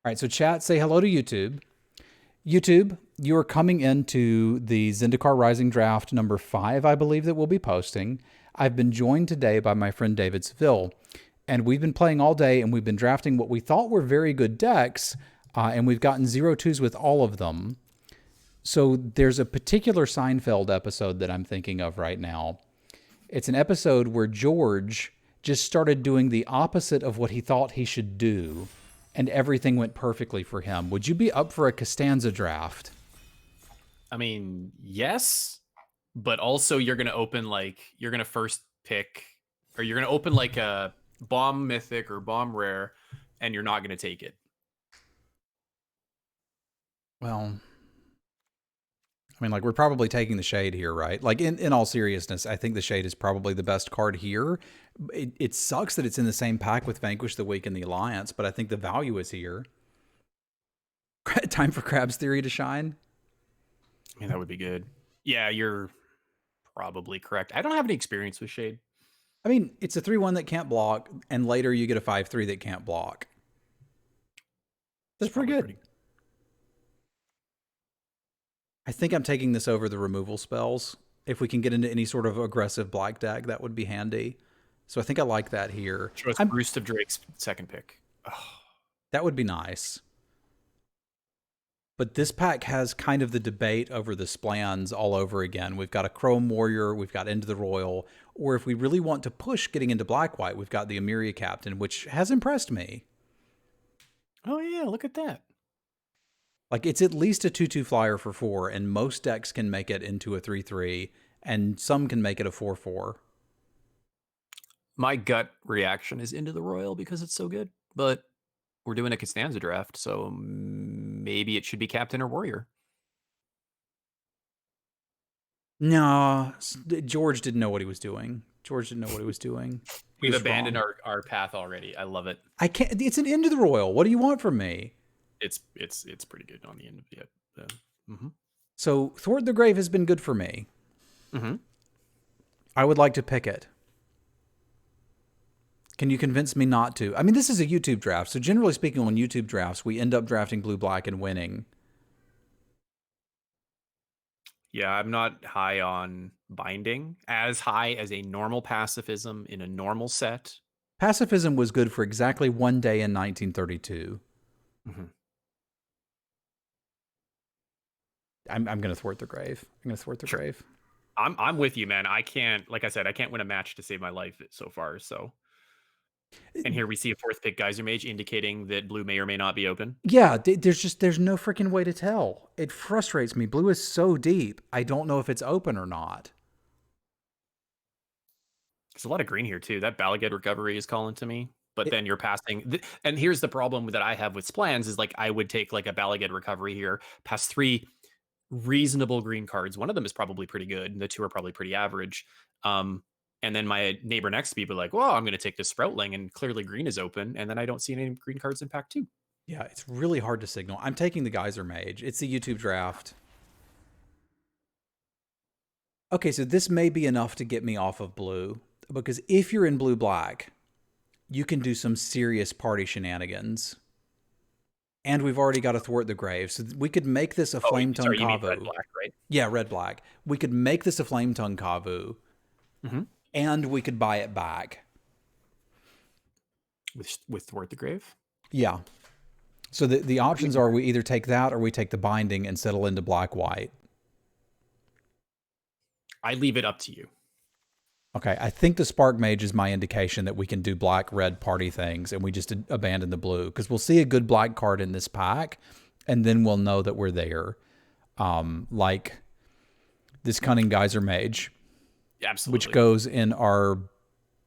All right, so chat, say hello to YouTube. YouTube, you are coming into the Zendikar Rising Draft number 5, I believe, that we'll be posting. I've been joined today by my friend David Seville, and we've been playing all day, and we've been drafting what we thought were very good decks, and we've gotten 0-2s with all of them. So there's a particular Seinfeld episode that I'm thinking of right now. It's an episode where George just started doing the opposite of what he thought he should do, and everything went perfectly for him. Would you be up for a Costanza draft? I mean, yes, but also you're going to you're going to first pick, or you're going to open like a bomb mythic or bomb rare, and you're not going to take it. Well, I mean, like, we're probably taking the Shade here, right? Like, in all seriousness, I think the Shade is probably the best card here. It sucks that it's in the same pack with Vanquish the Weak and the Alliance, but I think the value is here. Time for Crab's Theory to shine. I mean, that would be good. Yeah, you're probably correct. I don't have any experience with Shade. I mean, it's a 3-1 that can't block, and later you get a 5-3 that can't block. That's pretty good. I think I'm taking this over the removal spells. If we can get into any sort of aggressive black deck, that would be handy. So I think I like that here. Trust Roost of Drake's second pick. Oh. That would be nice. But this pack has kind of the debate over the splans all over again. We've got a Chrome Warrior, we've got Into the Royal, or if we really want to push getting into Black-White, we've got the Emiria Captain, which has impressed me. Oh yeah, look at that. Like, it's at least a 2-2 flyer for 4, and most decks can make it into a 3-3, and some can make it a 4-4. My gut reaction is Into the Royal because it's so good, but we're doing a Costanza draft, so maybe it should be Captain or Warrior. No, George didn't know what he was doing. We've abandoned our path already. I love it. I can't. It's an Into the Royal. What do you want from me? It's pretty good on the end of it. So Thwart the Grave has been good for me. I would like to pick it. Can you convince me not to? I mean, this is a YouTube draft, so generally speaking, on YouTube drafts, we end up drafting blue-black and winning. Yeah, I'm not high on binding, as high as a normal pacifism in a normal set. Pacifism was good for exactly 1 day in 1932. I'm going to Thwart the Grave. Grave. I'm with you, man. I can't, like I said, I can't win a match to save my life so far, so... And here we see a 4th pick Geyser Mage indicating that blue may or may not be open. Yeah, there's no freaking way to tell. It frustrates me. Blue is so deep. I don't know if it's open or not. There's a lot of green here too. That Balagad Recovery is calling to me. But then you're passing... And here's the problem that I have with Splans is, like, I would take like a Balagad Recovery here, pass 3 reasonable green cards. One of them is probably pretty good. The 2 are probably pretty average. And then my neighbor next to me would be like, well, I'm going to take this Sproutling, and clearly green is open. And then I don't see any green cards in pack 2. Yeah, it's really hard to signal. I'm taking the Geyser Mage. It's the YouTube draft. Okay, so this may be enough to get me off of blue, because if you're in blue-black, you can do some serious party shenanigans. And we've already got a Thwart the Grave, so we could make this a Flame Tongue Kavu. You mean red-black, right? Yeah, red-black. We could make this a Flame Tongue Kavu. And we could buy it back. With Thwart the Grave? Yeah. So the options are we either take that or we take the binding and settle into black-white. I leave it up to you. Okay, I think the Spark Mage is my indication that we can do black-red party things and we just abandon the blue. Because we'll see a good black card in this pack, and then we'll know that we're there. Like this Cunning Geyser Mage. Absolutely. Which goes in our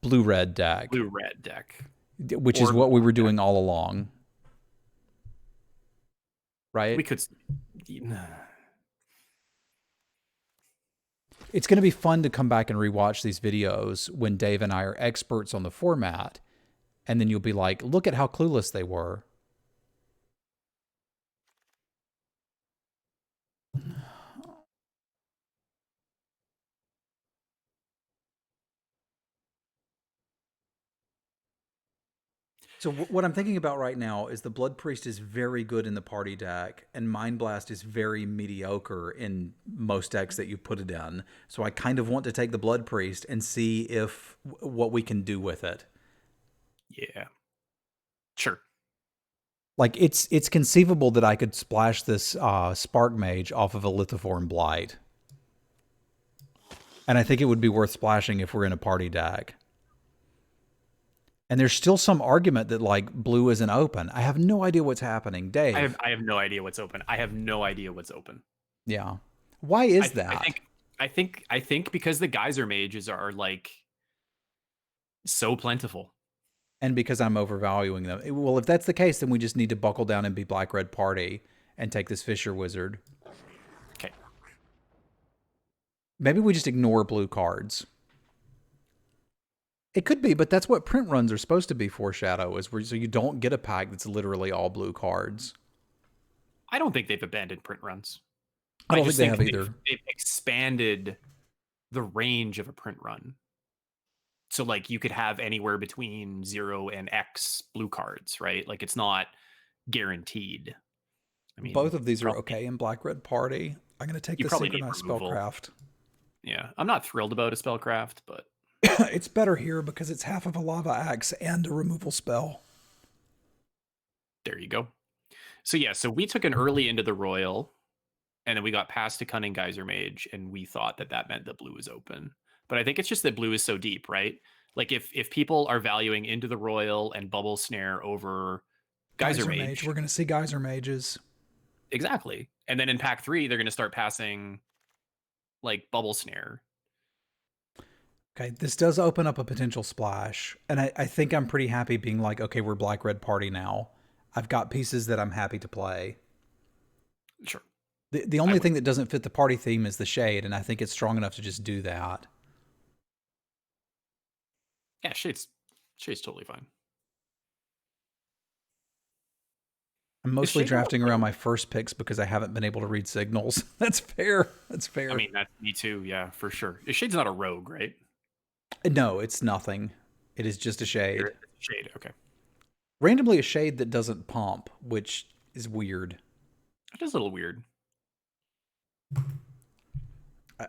blue-red deck. Blue-red deck. Which is what we were doing all along. Right? We could... It's going to be fun to come back and rewatch these videos when Dave and I are experts on the format. And then you'll be like, look at how clueless they were. So what I'm thinking about right now is the Blood Priest is very good in the party deck, and Mind Blast is very mediocre in most decks that you put it in. So I kind of want to take the Blood Priest and see if what we can do with it. Yeah. Sure. Like it's conceivable that I could splash this Spark Mage off of a Lithiform Blight, and I think it would be worth splashing if we're in a party deck. And there's still some argument that like blue isn't open. I have no idea what's happening, Dave. I have no idea what's open. I have no idea what's open. Yeah, why is I that? think I think because the geyser mages are like so plentiful. And because I'm overvaluing them. Well, if that's the case, then we just need to buckle down and be black red party and take this Fisher Wizard. Okay. Maybe we just ignore blue cards. It could be, but that's what print runs are supposed to be for, Shadow, is where so you don't get a pack that's literally all blue cards. I don't think they've abandoned print runs. I don't just think they have either. They've expanded the range of a print run. So like you could have anywhere between 0 and X blue cards, right? Like it's not guaranteed. I mean, Both of these are okay in black red party. I'm going to take you the probably need synchronized removal. spellcraft. Yeah, I'm not thrilled about a spellcraft, but It's better here because it's half of a lava axe and a removal spell. there you go. So yeah, so we took an early into the royal, and then we got past a cunning geyser mage, and we thought that that meant that blue is open. But I think it's just that blue is so deep, right? Like if people are valuing into the royal and bubble snare over geyser mage, We're going to see geyser mages. exactly. And then in pack 3, they're going to start passing like bubble snare. Okay, this does open up a potential splash. And I think I'm pretty happy being like, okay, we're black red party now. I've got pieces that I'm happy to play. Sure. The only thing that doesn't fit the party theme is the shade, and I think it's strong enough to just do that. Yeah, shade's totally fine. I'm mostly drafting around my first picks because I haven't been able to read signals. That's fair. That's fair. I mean, that's me too. Yeah, for sure. Shade's not a rogue, right? No, it's nothing. It is just a shade. Shade, okay. Randomly a shade that doesn't pump, which is weird. It is a little weird.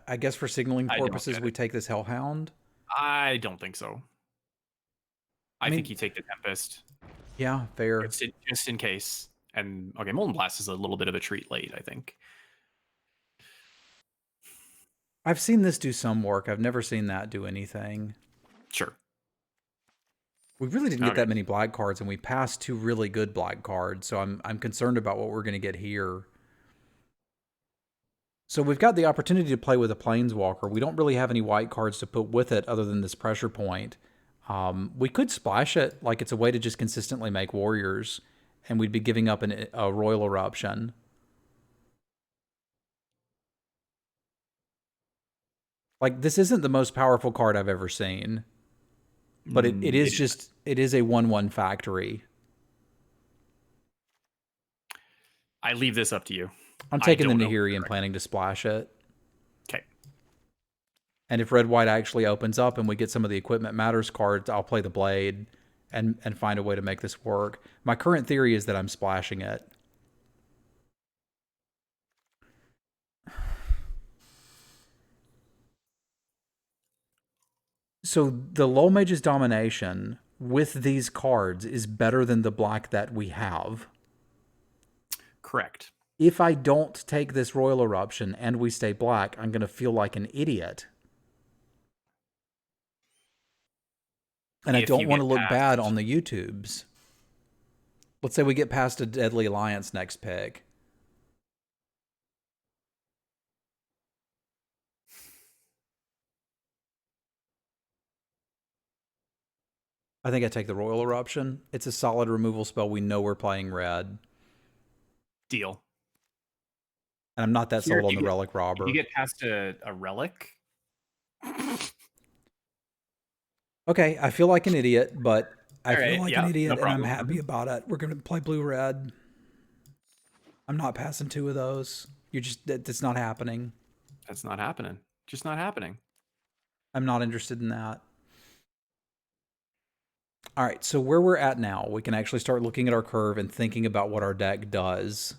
I guess for signaling purposes, we take this Hellhound. I don't think so. I think you take the Tempest. Yeah, fair. Just in case. And okay, Molten Blast is a little bit of a treat late, I think. I've seen this do some work. I've never seen that do anything. Sure. We really didn't get that many black cards, and we passed 2 really good black cards, so I'm concerned about what we're going to get here. So we've got the opportunity to play with a Planeswalker. We don't really have any white cards to put with it other than this pressure point. We could splash it like it's a way to just consistently make warriors, and we'd be giving up a Royal Eruption. Like, this isn't the most powerful card I've ever seen, but it is a 1/1 factory. I leave this up to you. I'm taking the Nahiri and planning to splash it. Okay. And if red-white actually opens up and we get some of the Equipment Matters cards, I'll play the Blade and find a way to make this work. My current theory is that I'm splashing it. So the Lull Mage's Domination with these cards is better than the black that we have. Correct. If I don't take this Royal Eruption and we stay black, I'm going to feel like an idiot. And I don't want to look bad on the YouTubes. Let's say we get past a Deadly Alliance next pick. I think I take the Royal Eruption. It's a solid removal spell. We know we're playing red. Deal. And I'm not that sold on the Relic Robber. You get past a relic? Okay, I feel like an idiot, but I feel like an idiot, no and I'm happy about it. We're going to play blue-red. I'm not passing 2 of those. That's not happening. That's not happening. Just not happening. I'm not interested in that. All right, so where we're at now, we can actually start looking at our curve and thinking about what our deck does.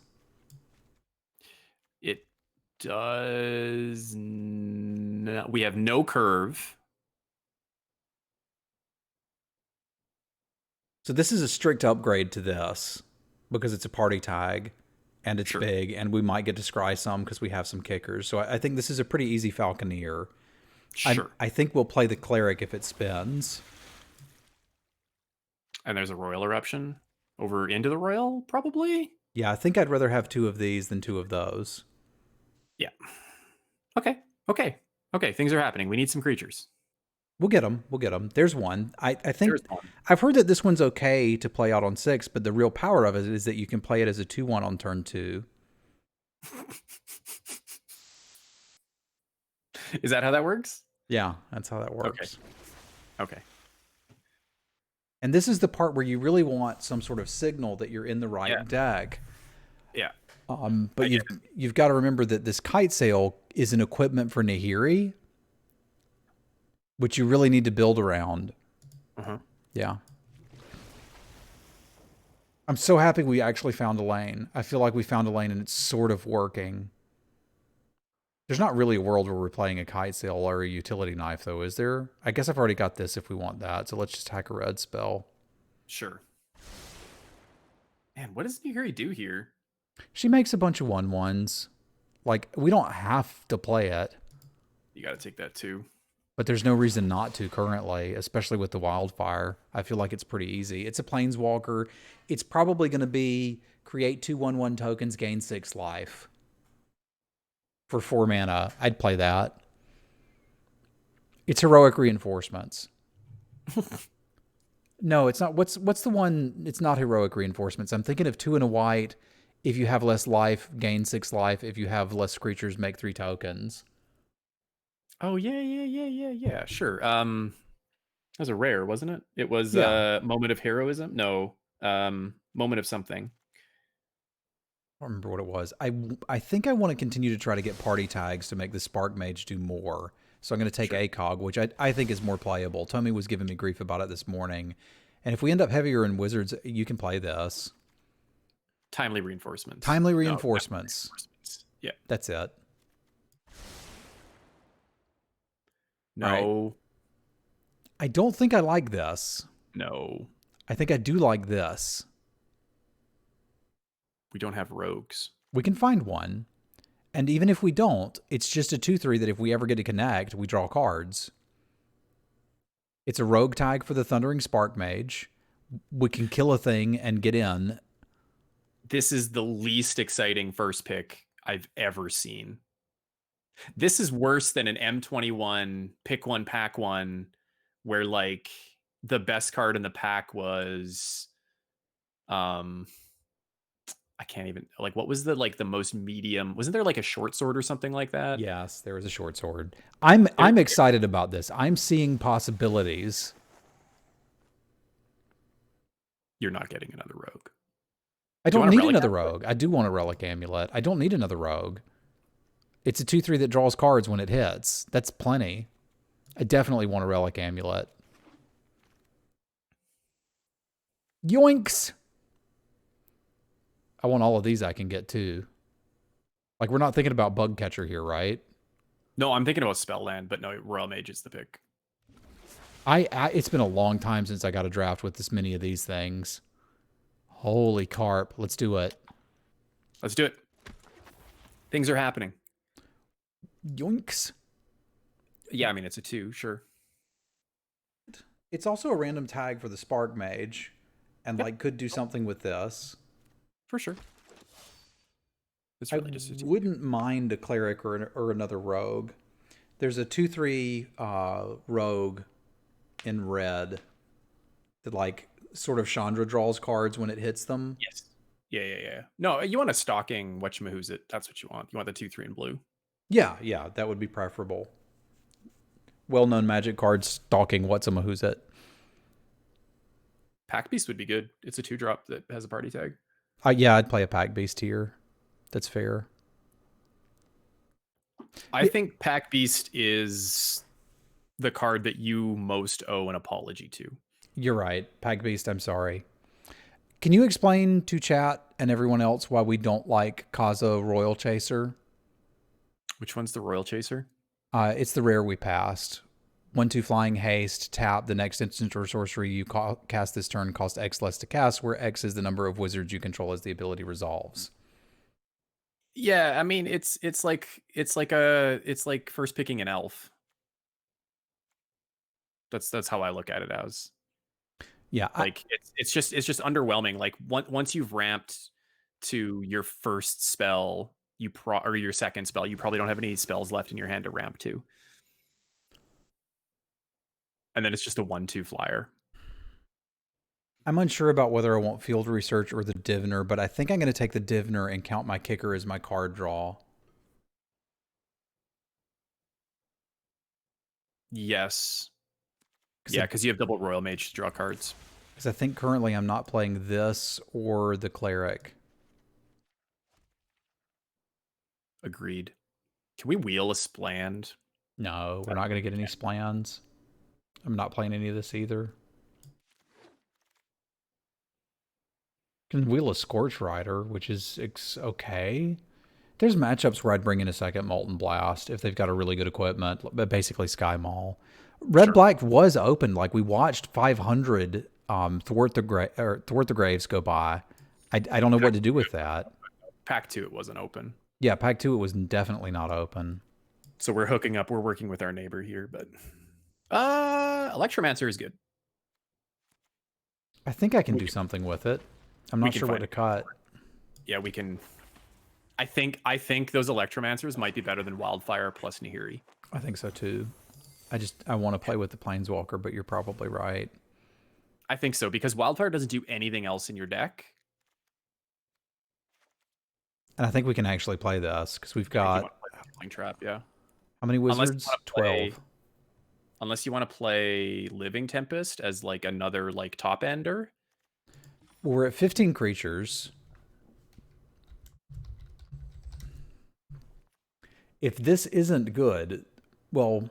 It does. We have no curve. So this is a strict upgrade to this because it's a party tag and it's Sure. big, and we might get to scry some because we have some kickers. So I think this is a pretty easy Falconeer. Sure. I think we'll play the Cleric if it spins. And there's a Royal Eruption over into the Royal, probably. Yeah, I think I'd rather have two of these than two of those. Yeah. Okay. Okay. Okay. Things are happening. We need some creatures. We'll get them. We'll get them. There's one. I think There's one. I've heard that this one's okay to play out on 6, but the real power of it is that you can play it as a 2/1 on turn 2. Is that how that works? Yeah, that's how that works. Okay. And this is the part where you really want some sort of signal that you're in the right deck. Yeah. But you've got to remember that this kite sail is an equipment for Nahiri, which you really need to build around. Yeah. I'm so happy we actually found a lane. I feel like we found a lane and it's sort of working. There's not really a world where we're playing a kite sail or a utility knife, though, is there? I guess I've already got this if we want that, so let's just hack a red spell. Sure. Man, what does Nihiri do here? She makes a bunch of 1/1s. Like, we don't have to play it. You got to take that too. But there's no reason not to currently, especially with the wildfire. I feel like it's pretty easy. It's a planeswalker. It's probably going to be create 2/1/1 tokens, gain 6 life. For 4 mana, I'd play that. It's heroic reinforcements. No, it's not. What's the one? It's not heroic reinforcements. I'm thinking of 2 and a white. If you have less life, gain 6 life. If you have less creatures, make 3 tokens. Oh yeah. Sure. That was a rare, wasn't it? It was Moment of Heroism. No, Moment of something. I don't remember what it was. I think I want to continue to try to get party tags to make the Spark Mage do more. So I'm going to take ACOG, which I think is more playable. Tommy was giving me grief about it this morning. And if we end up heavier in Wizards, you can play this. Timely reinforcements. Timely reinforcements. Yeah. That's it. No. Right. I don't think I like this. No. I think I do like this. We don't have rogues. We can find one. And even if we don't, it's just a 2/3 that if we ever get to connect, we draw cards. It's a rogue tag for the Thundering Spark Mage. We can kill a thing and get in. This is the least exciting first pick I've ever seen. This is worse than an M21 pick one, pack one, where like the best card in the pack was I can't even like what was the most medium? Wasn't there like a short sword or something like that? Yes, there was a short sword. I'm excited about this. I'm seeing possibilities. You're not getting another rogue. I don't need another rogue. I do want a relic amulet. I don't need another rogue. It's a 2/3 that draws cards when it hits. That's plenty. I definitely want a relic amulet. Yoinks! I want all of these I can get too. Like, we're not thinking about Bug Catcher here, right? No, I'm thinking about Spellland, but no, Royal Mage is the pick. It's been a long time since I got a draft with this many of these things. Holy carp. Let's do it. Let's do it. Things are happening. Yoinks. Yeah, I mean, it's a 2, sure. It's also a random tag for the Spark Mage, and like could do something with this. For sure. It's really just a wouldn't mind a Cleric or another Rogue. There's a 2/3 Rogue in red that like sort of Chandra draws cards when it hits them. Yes. Yeah. No, you want a stalking whatchamahoosit. That's what you want. You want the 2/3 in blue. Yeah, that would be preferable. Well-known Magic card stalking whatchamahoosit. Pack Beast would be good. It's a 2-drop that has a party tag. Yeah, I'd play a Pack Beast here. That's fair. I think Pack Beast is the card that you most owe an apology to. You're right. Pack Beast, I'm sorry. Can you explain to chat and everyone else why we don't like Kazo Royal Chaser? Which one's the Royal Chaser? It's the rare we passed. 1/2 flying haste, tap. The next instant or sorcery you cast this turn cost X less to cast, where X is the number of wizards you control as the ability resolves. Yeah, I mean it's like first picking an elf. That's how I look at it as. Yeah, Like it's just underwhelming. Like once you've ramped to your first spell, or your second spell, you probably don't have any spells left in your hand to ramp to. And then it's just a 1/2 flyer. I'm unsure about whether I want field research or the Diviner, but I think I'm going to take the Diviner and count my kicker as my card draw. Yes. Cause Yeah, because you have double Royal Mage to draw cards. Because I think currently I'm not playing this or the Cleric. Agreed. Can we wheel a Spland? No, we're not going to get any Splans. I'm not playing any of this either. Can wheel a Scorch Rider, which is okay. There's matchups where I'd bring in a second Molten Blast if they've got a really good equipment, but basically Sky Maul. Red Black was open. Like we watched 500 Thwart the Graves go by. I don't know what to do with that. Pack 2, it wasn't open. Yeah, Pack 2, it was definitely not open. So we're hooking up. We're working with our neighbor here, but Electromancer is good. I think I can do something with it. I'm not sure what to cut. Yeah, we can. I think those Electromancers might be better than Wildfire plus Nahiri. I think so too. I want to play with the Planeswalker, but you're probably right. I think so, because Wildfire doesn't do anything else in your deck. And I think we can actually play this because we've got Flying Trap. Yeah. How many wizards? 12. Unless you want to play Living Tempest as like another like top ender. Well, we're at 15 creatures. If this isn't good, well,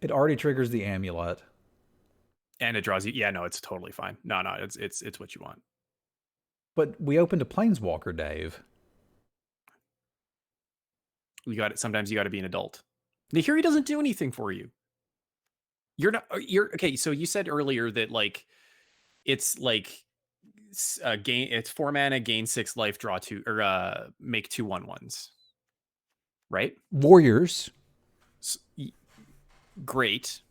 it already triggers the amulet. And it draws you. Yeah, no, it's totally fine. No, it's what you want. But we opened a Planeswalker, Dave. Sometimes you got to be an adult. Nahiri doesn't do anything for you. You're okay. So you said earlier that like it's like it's 4 mana, gain 6 life, draw 2, or make 2 1/1s. Right? Warriors. Great.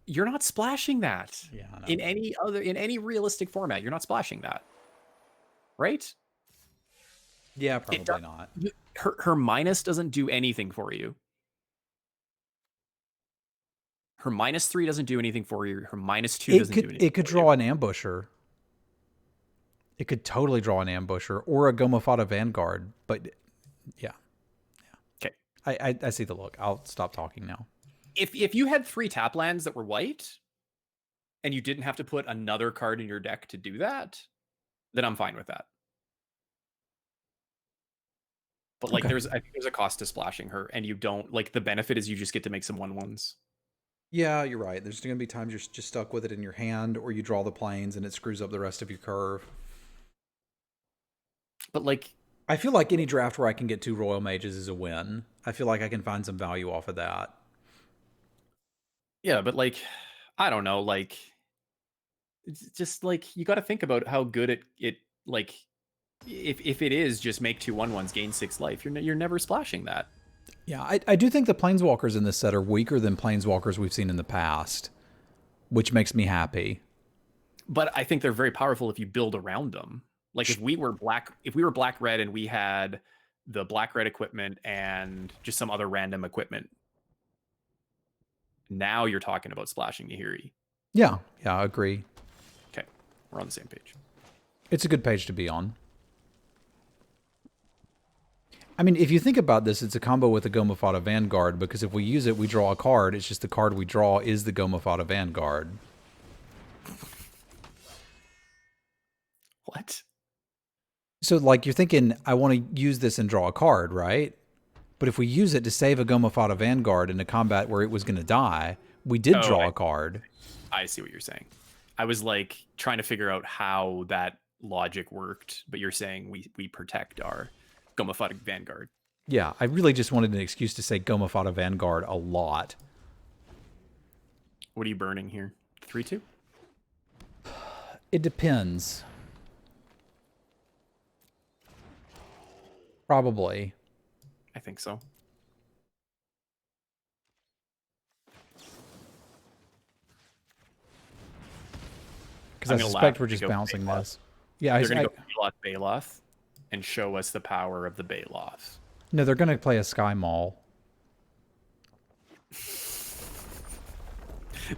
You're not splashing that. Yeah, I know. In any realistic format, you're not splashing that. Right? Yeah, probably not. Her minus doesn't do anything for you. Her -3 doesn't do anything for you. Her -2 doesn't do anything. It could draw an ambusher. It could totally draw an ambusher or a Gomafata Vanguard. But yeah. Okay. I see the look. I'll stop talking now. If you had 3 tap lands that were white and you didn't have to put another card in your deck to do that, then I'm fine with that. But like I think there's a cost to splashing her, and you don't like the benefit is you just get to make some 1/1s. Yeah, you're right. There's going to be times you're just stuck with it in your hand, or you draw the planes and it screws up the rest of your curve. But like, I feel like any draft where I can get 2 Royal Mages is a win. I feel like I can find some value off of that. Yeah, but like, I don't know, like, it's just like you got to think about how good it like. If it is just make 2 1/1s, gain 6 life, you're never splashing that. Yeah, I do think the Planeswalkers in this set are weaker than Planeswalkers we've seen in the past, which makes me happy. But I think they're very powerful if you build around them. Like if we were black red and we had the black red equipment and just some other random equipment, now you're talking about splashing Nahiri. Yeah, I agree. Okay, we're on the same page. It's a good page to be on. I mean, if you think about this, it's a combo with the Gomafata Vanguard, because if we use it, we draw a card. It's just the card we draw is the Gomafata Vanguard. What? So, like, you're thinking, I want to use this and draw a card, right? But if we use it to save a Gomafata Vanguard in a combat where it was going to die, we did draw a card. I see what you're saying. I was like trying to figure out how that logic worked, but you're saying we protect our Gomaphotic Vanguard. Yeah, I really just wanted an excuse to say Gomafata Vanguard a lot. What are you burning here? 3-2? It depends. Probably. I think so. Because I'm I gonna laugh suspect we're if they just go bouncing Baloth. this. Yeah, They're gonna go Baloth and show us the power of the Baloth. no, they're going to play a Sky Mall.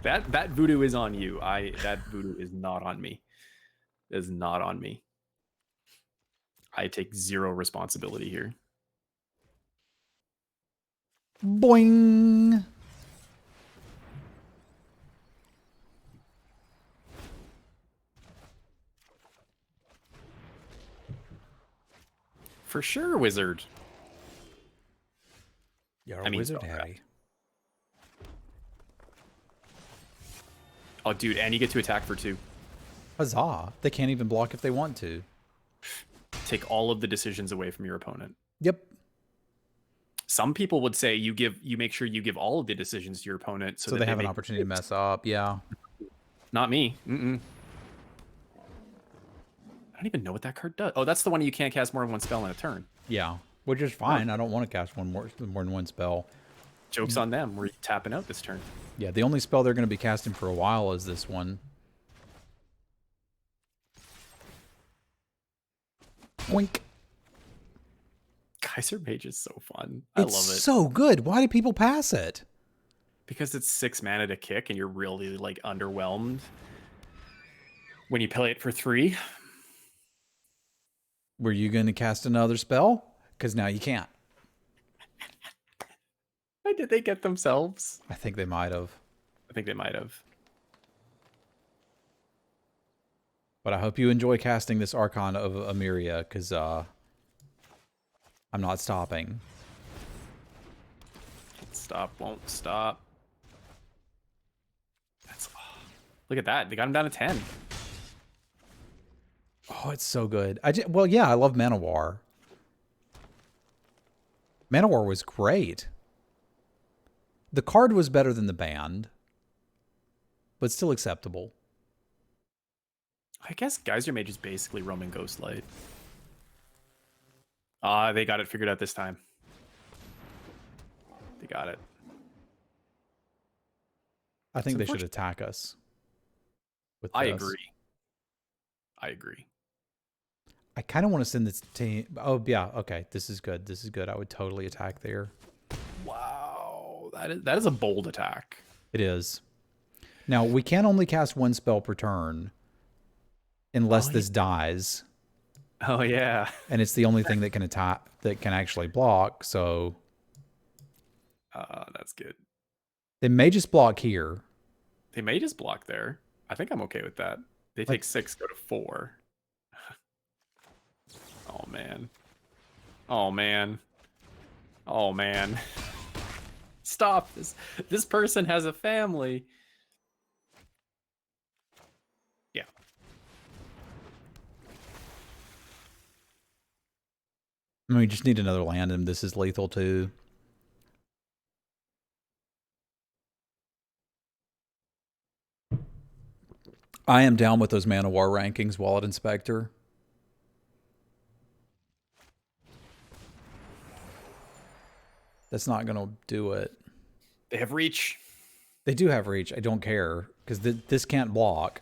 That voodoo is on you. That voodoo is not on me. It is not on me. I take zero responsibility here. Boing! For sure, wizard. You're I a mean, wizard, spellcraft. Harry. Oh, dude, and you get to attack for 2. Huzzah. They can't even block if they want to. Take all of the decisions away from your opponent. Yep. Some people would say you make sure you give all of the decisions to your opponent so So that they have an make opportunity to mess up. Yeah. Not me. I don't even know what that card does. Oh, that's the one you can't cast more than one spell in a turn. Yeah. Which is fine. I don't want to cast more than one spell. Joke's on them. We're tapping out this turn. Yeah, the only spell they're going to be casting for a while is this one. Oink. Kaiser Mage is so fun. I love it. It's so good. Why do people pass it? Because it's 6 mana to kick and you're really like underwhelmed when you play it for 3. Were you going to cast another spell? Because now you can't. Did they get themselves? I think they might have. I think they might have. But I hope you enjoy casting this Archon of Amiria, because I'm not stopping. Stop, won't stop. That's look at that. They got him down to 10. Oh, it's so good. Well, yeah, I love Manowar. Manowar was great. The card was better than the band, but still acceptable. I guess Geyser Mage is basically Roman Ghostlight. They got it figured out this time. They got it. I think they should attack us. With this. I agree. I agree. I kind of want to send this team. Oh, yeah. Okay. This is good. This is good. I would totally attack there. Wow. That is a bold attack. It is. Now, we can only cast one spell per turn unless this dies. Oh, yeah. And it's the only thing that can attack, that can actually block. So that's good. they may just block here. They may just block there. I think I'm okay with that. They take 6, go to 4. Oh, man. Oh, man. Oh, man. Stop this. This person has a family. Yeah. I mean, we just need another land, and this is lethal too. I am down with those Manowar rankings, Wallet Inspector. That's not going to do it. They have reach. They do have reach. I don't care, because this can't block.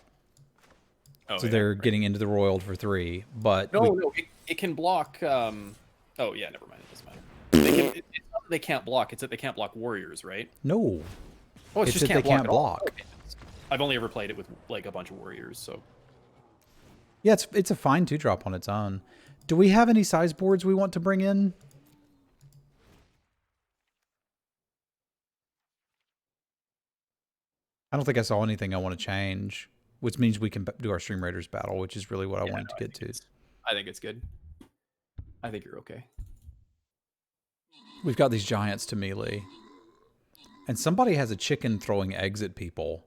Oh, so yeah, they're right. getting into the Roiled for 3. But no, it can block. Oh yeah, never mind. It doesn't matter. It's not that they can't block. It's that they can't block warriors, right? No. Oh, it's just that they can't block. Okay. I've only ever played it with like a bunch of warriors, so. Yeah, it's a fine 2-drop on its own. Do we have any size boards we want to bring in? I don't think I saw anything I want to change, which means we can do our Stream Raiders battle, which is really what I wanted to get to. I think it's good. I think you're okay. We've got these giants to melee. And somebody has a chicken throwing eggs at people.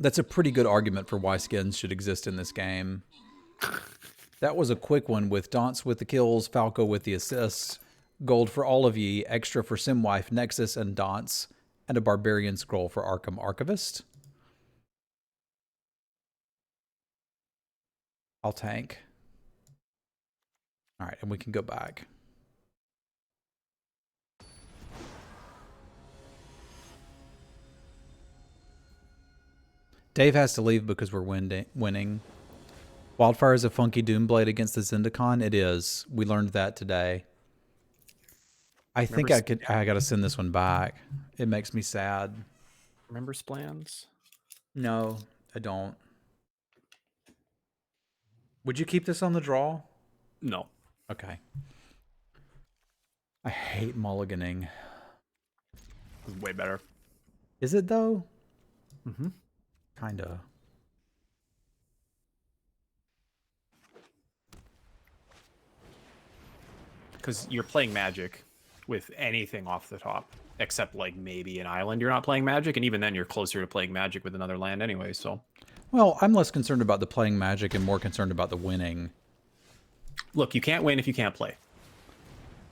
That's a pretty good argument for why skins should exist in this game. That was a quick one with Dance with the kills, Falco with the assists, gold for all of ye, extra for Simwife, Nexus, and Dance, and a Barbarian scroll for Arkham Archivist. I'll tank. All right, and we can go back. Dave has to leave because we're winning. Wildfire is a funky Doomblade against the Zendikar. It is. We learned that today. I think I got to send this one back. It makes me sad. Remember Splans? No, I don't. Would you keep this on the draw? No. Okay. I hate mulliganing. It's way better. Is it though? Mm-hmm. Kinda. Because you're playing Magic with anything off the top, except like maybe an island you're not playing Magic, and even then you're closer to playing Magic with another land anyway, so. Well, I'm less concerned about the playing Magic and more concerned about the winning. Look, you can't win if you can't play.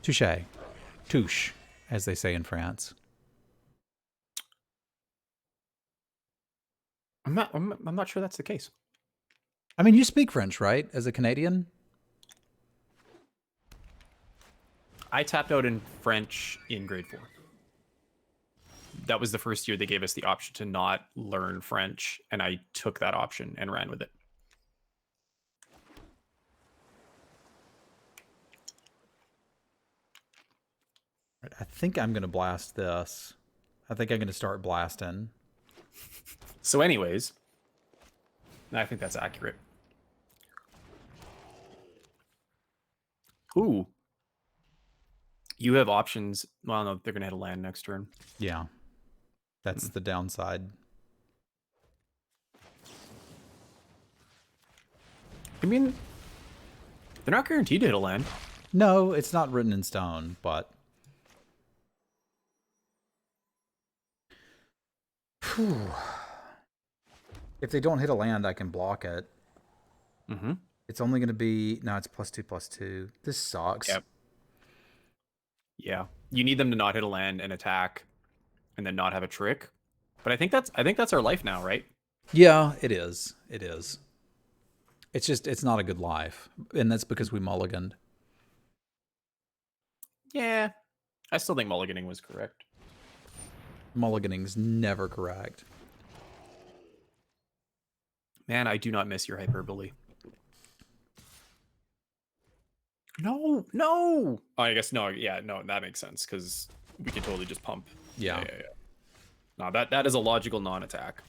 Touche. Touche, as they say in France. I'm not sure that's the case. I mean, you speak French, right? As a Canadian? I tapped out in French in grade 4. That was the first year they gave us the option to not learn French, and I took that option and ran with it. I think I'm going to blast this. I think I'm going to start blasting. So anyways, I think that's accurate. Ooh. You have options. Well, no, they're going to hit a land next turn. Yeah. That's the downside. I mean, they're not guaranteed to hit a land. No, it's not written in stone, but... Whew. If they don't hit a land, I can block it. Mm-hmm. It's only going to be... No, it's +2/+2. This sucks. Yep. Yeah. You need them to not hit a land and attack and then not have a trick. But I think that's our life now, right? Yeah, it is. It is. It's just, it's not a good life. And that's because we mulliganed. Yeah. I still think mulliganing was correct. Mulliganing's never correct. Man, I do not miss your hyperbole. No. Oh, I guess no. Yeah, no, that makes sense because we can totally just pump. Yeah. No, that is a logical non-attack.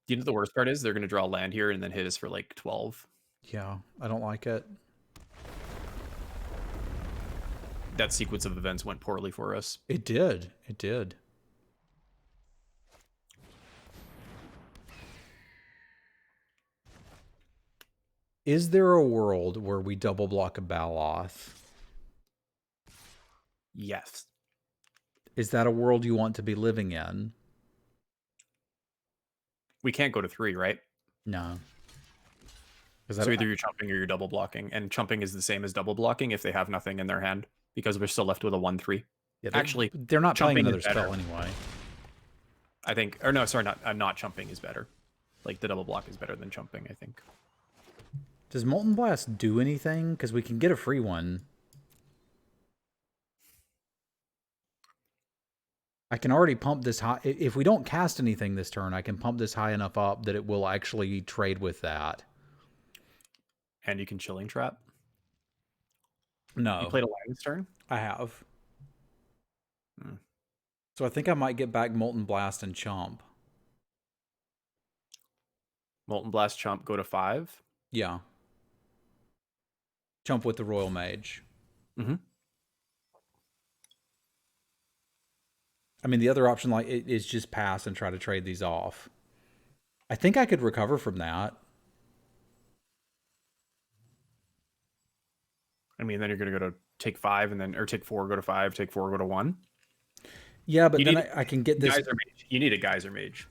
You know the worst part is they're going to draw land here and then hit us for like 12. Yeah, I don't like it. That sequence of events went poorly for us. It did. It did. Is there a world where we double block a Baloth? Yes. Is that a world you want to be living in? We can't go to 3, right? No. So either you're chumping or you're double blocking. And chumping is the same as double blocking if they have nothing in their hand, because we're still left with a 1/3. Yeah, actually, they're not playing chumping another is better. spell anyway. I think, or no, sorry, not chumping is better. Like the double block is better than chumping, I think. Does Molten Blast do anything? Because we can get a free one. I can already pump this high. If we don't cast anything this turn, I can pump this high enough up that it will actually trade with that. And you can Chilling Trap. No. You played a land this turn? I have. So I think I might get back Molten Blast and Chomp. Molten Blast, Chomp, go to 5? Yeah. Chomp with the Royal Mage. Mm-hmm. I mean, the other option is just pass and try to trade these off. I think I could recover from that. I mean, then you're going to go to take 5 and then, or take 4, go to 5, take 4, go to 1. Yeah, but You then need I can get this. Geyser Mage. You need a Geyser Mage.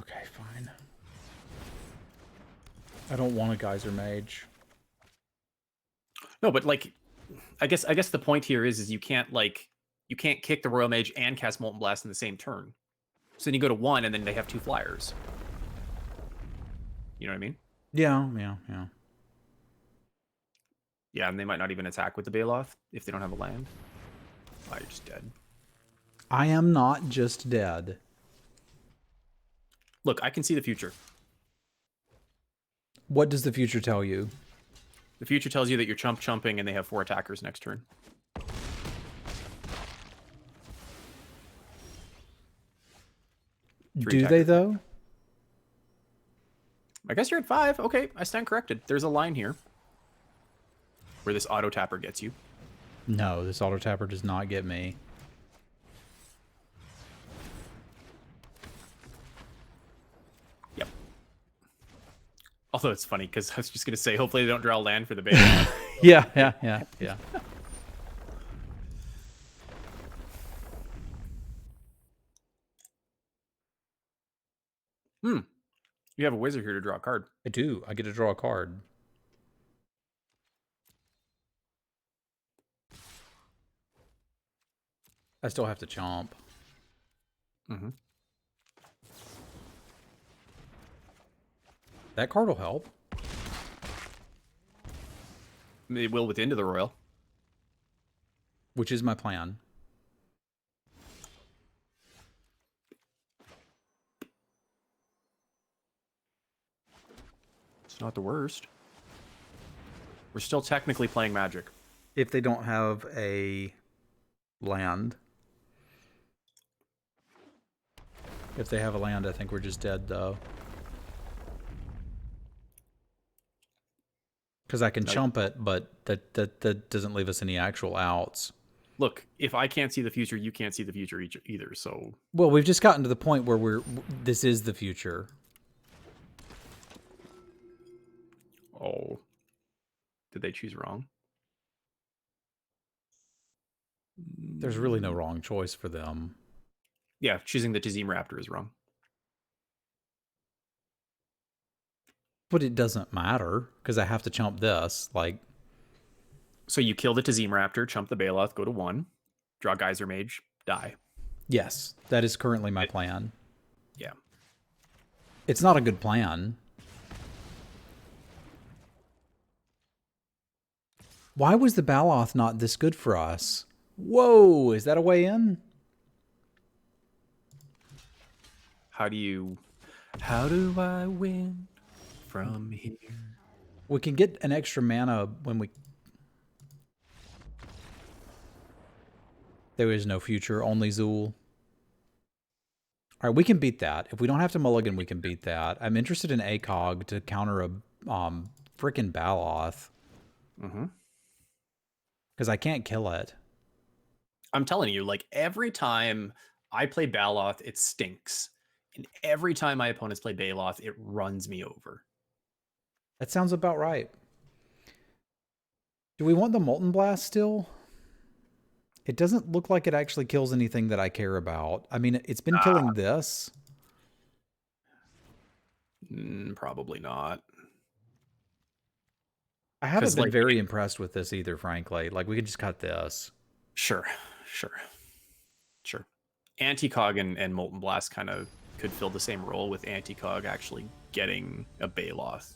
Okay, fine. I don't want a Geyser Mage. No, but like, I guess the point here is you can't kick the Royal Mage and cast Molten Blast in the same turn. So then you go to 1, and then they have 2 flyers. You know what I mean? Yeah. Yeah, and they might not even attack with the Baloth if they don't have a land. Oh, you're just dead. I am not just dead. Look, I can see the future. What does the future tell you? The future tells you that you're chumping and they have 4 attackers next turn. Do they, though? I guess you're at 5. Okay, I stand corrected. There's a line here where this auto tapper gets you. No, this auto tapper does not get me. Yep. Although it's funny because I was just going to say, hopefully they don't draw land for the base. Yeah. You have a wizard here to draw a card. I do. I get to draw a card. I still have to chomp. Mm-hmm. That card will help. It will with Into the Royal. Which is my plan. It's not the worst. We're still technically playing Magic. If they don't have a land. If they have a land, I think we're just dead, though. Because I can chump it, but that doesn't leave us any actual outs. Look, if I can't see the future, you can't see the future either, so... Well, we've just gotten to the point where this is the future. Oh. Did they choose wrong? There's really no wrong choice for them. Yeah, choosing the Tazim Raptor is wrong. But it doesn't matter, because I have to chump this, like... So you kill the Tazim Raptor, chump the Baloth, go to 1, draw Geyser Mage, die. Yes, that is currently my plan. Yeah. It's not a good plan. Why was the Baloth not this good for us? Whoa, is that a way in? How do I win from here? We can get an extra mana when we... There is no future, only Zool. All right, we can beat that. If we don't have to mulligan, we can beat that. I'm interested in ACOG to counter a frickin' Baloth. Mm-hmm. Because I can't kill it. I'm telling you, like, every time I play Baloth, it stinks. And every time my opponents play Baloth, it runs me over. That sounds about right. Do we want the Molten Blast still? It doesn't look like it actually kills anything that I care about. I mean, it's been killing this. Probably not. I haven't been very impressed with this either, frankly. Like, we could just cut this. Sure. Anti-Cog and Molten Blast kind of could fill the same role, with Anti-Cog actually getting a Baloth.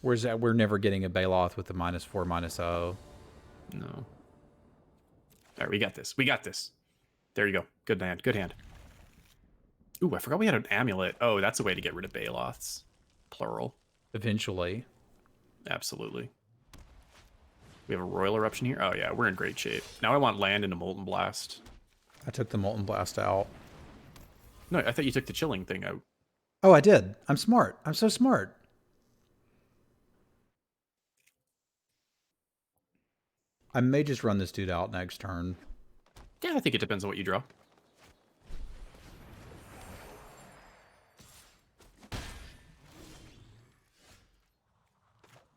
Whereas we're never getting a Baloth with the -4, -0. No. All right, we got this. There you go. Good hand. Ooh, I forgot we had an amulet. Oh, that's a way to get rid of Baloths. Plural. Eventually. Absolutely. We have a Royal Eruption here. Oh, yeah, we're in great shape. Now I want land into Molten Blast. I took the Molten Blast out. No, I thought you took the Chilling thing out. Oh, I did. I'm smart. I'm so smart. I may just run this dude out next turn. Yeah, I think it depends on what you draw.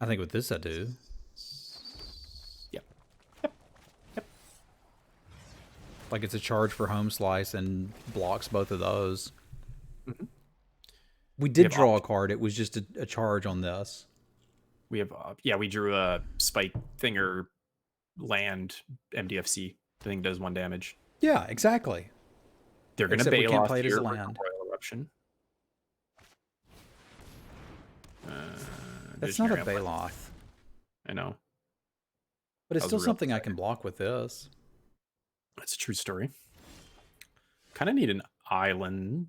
I think with this I do. Yep. Like it's a charge for home slice and blocks both of those. Mhm. We We did have draw a options. card. It was just a charge on this. We have yeah, we drew a spike thinger land MDFC. The thing does 1 damage. Yeah, exactly. They're gonna Except we bail can't off play it as here a for land. Royal Eruption. That's not a Visionary Uplift. Baloth. I know. But it's That was still real something I exciting. can block with this. That's a true story. Kind of need an island.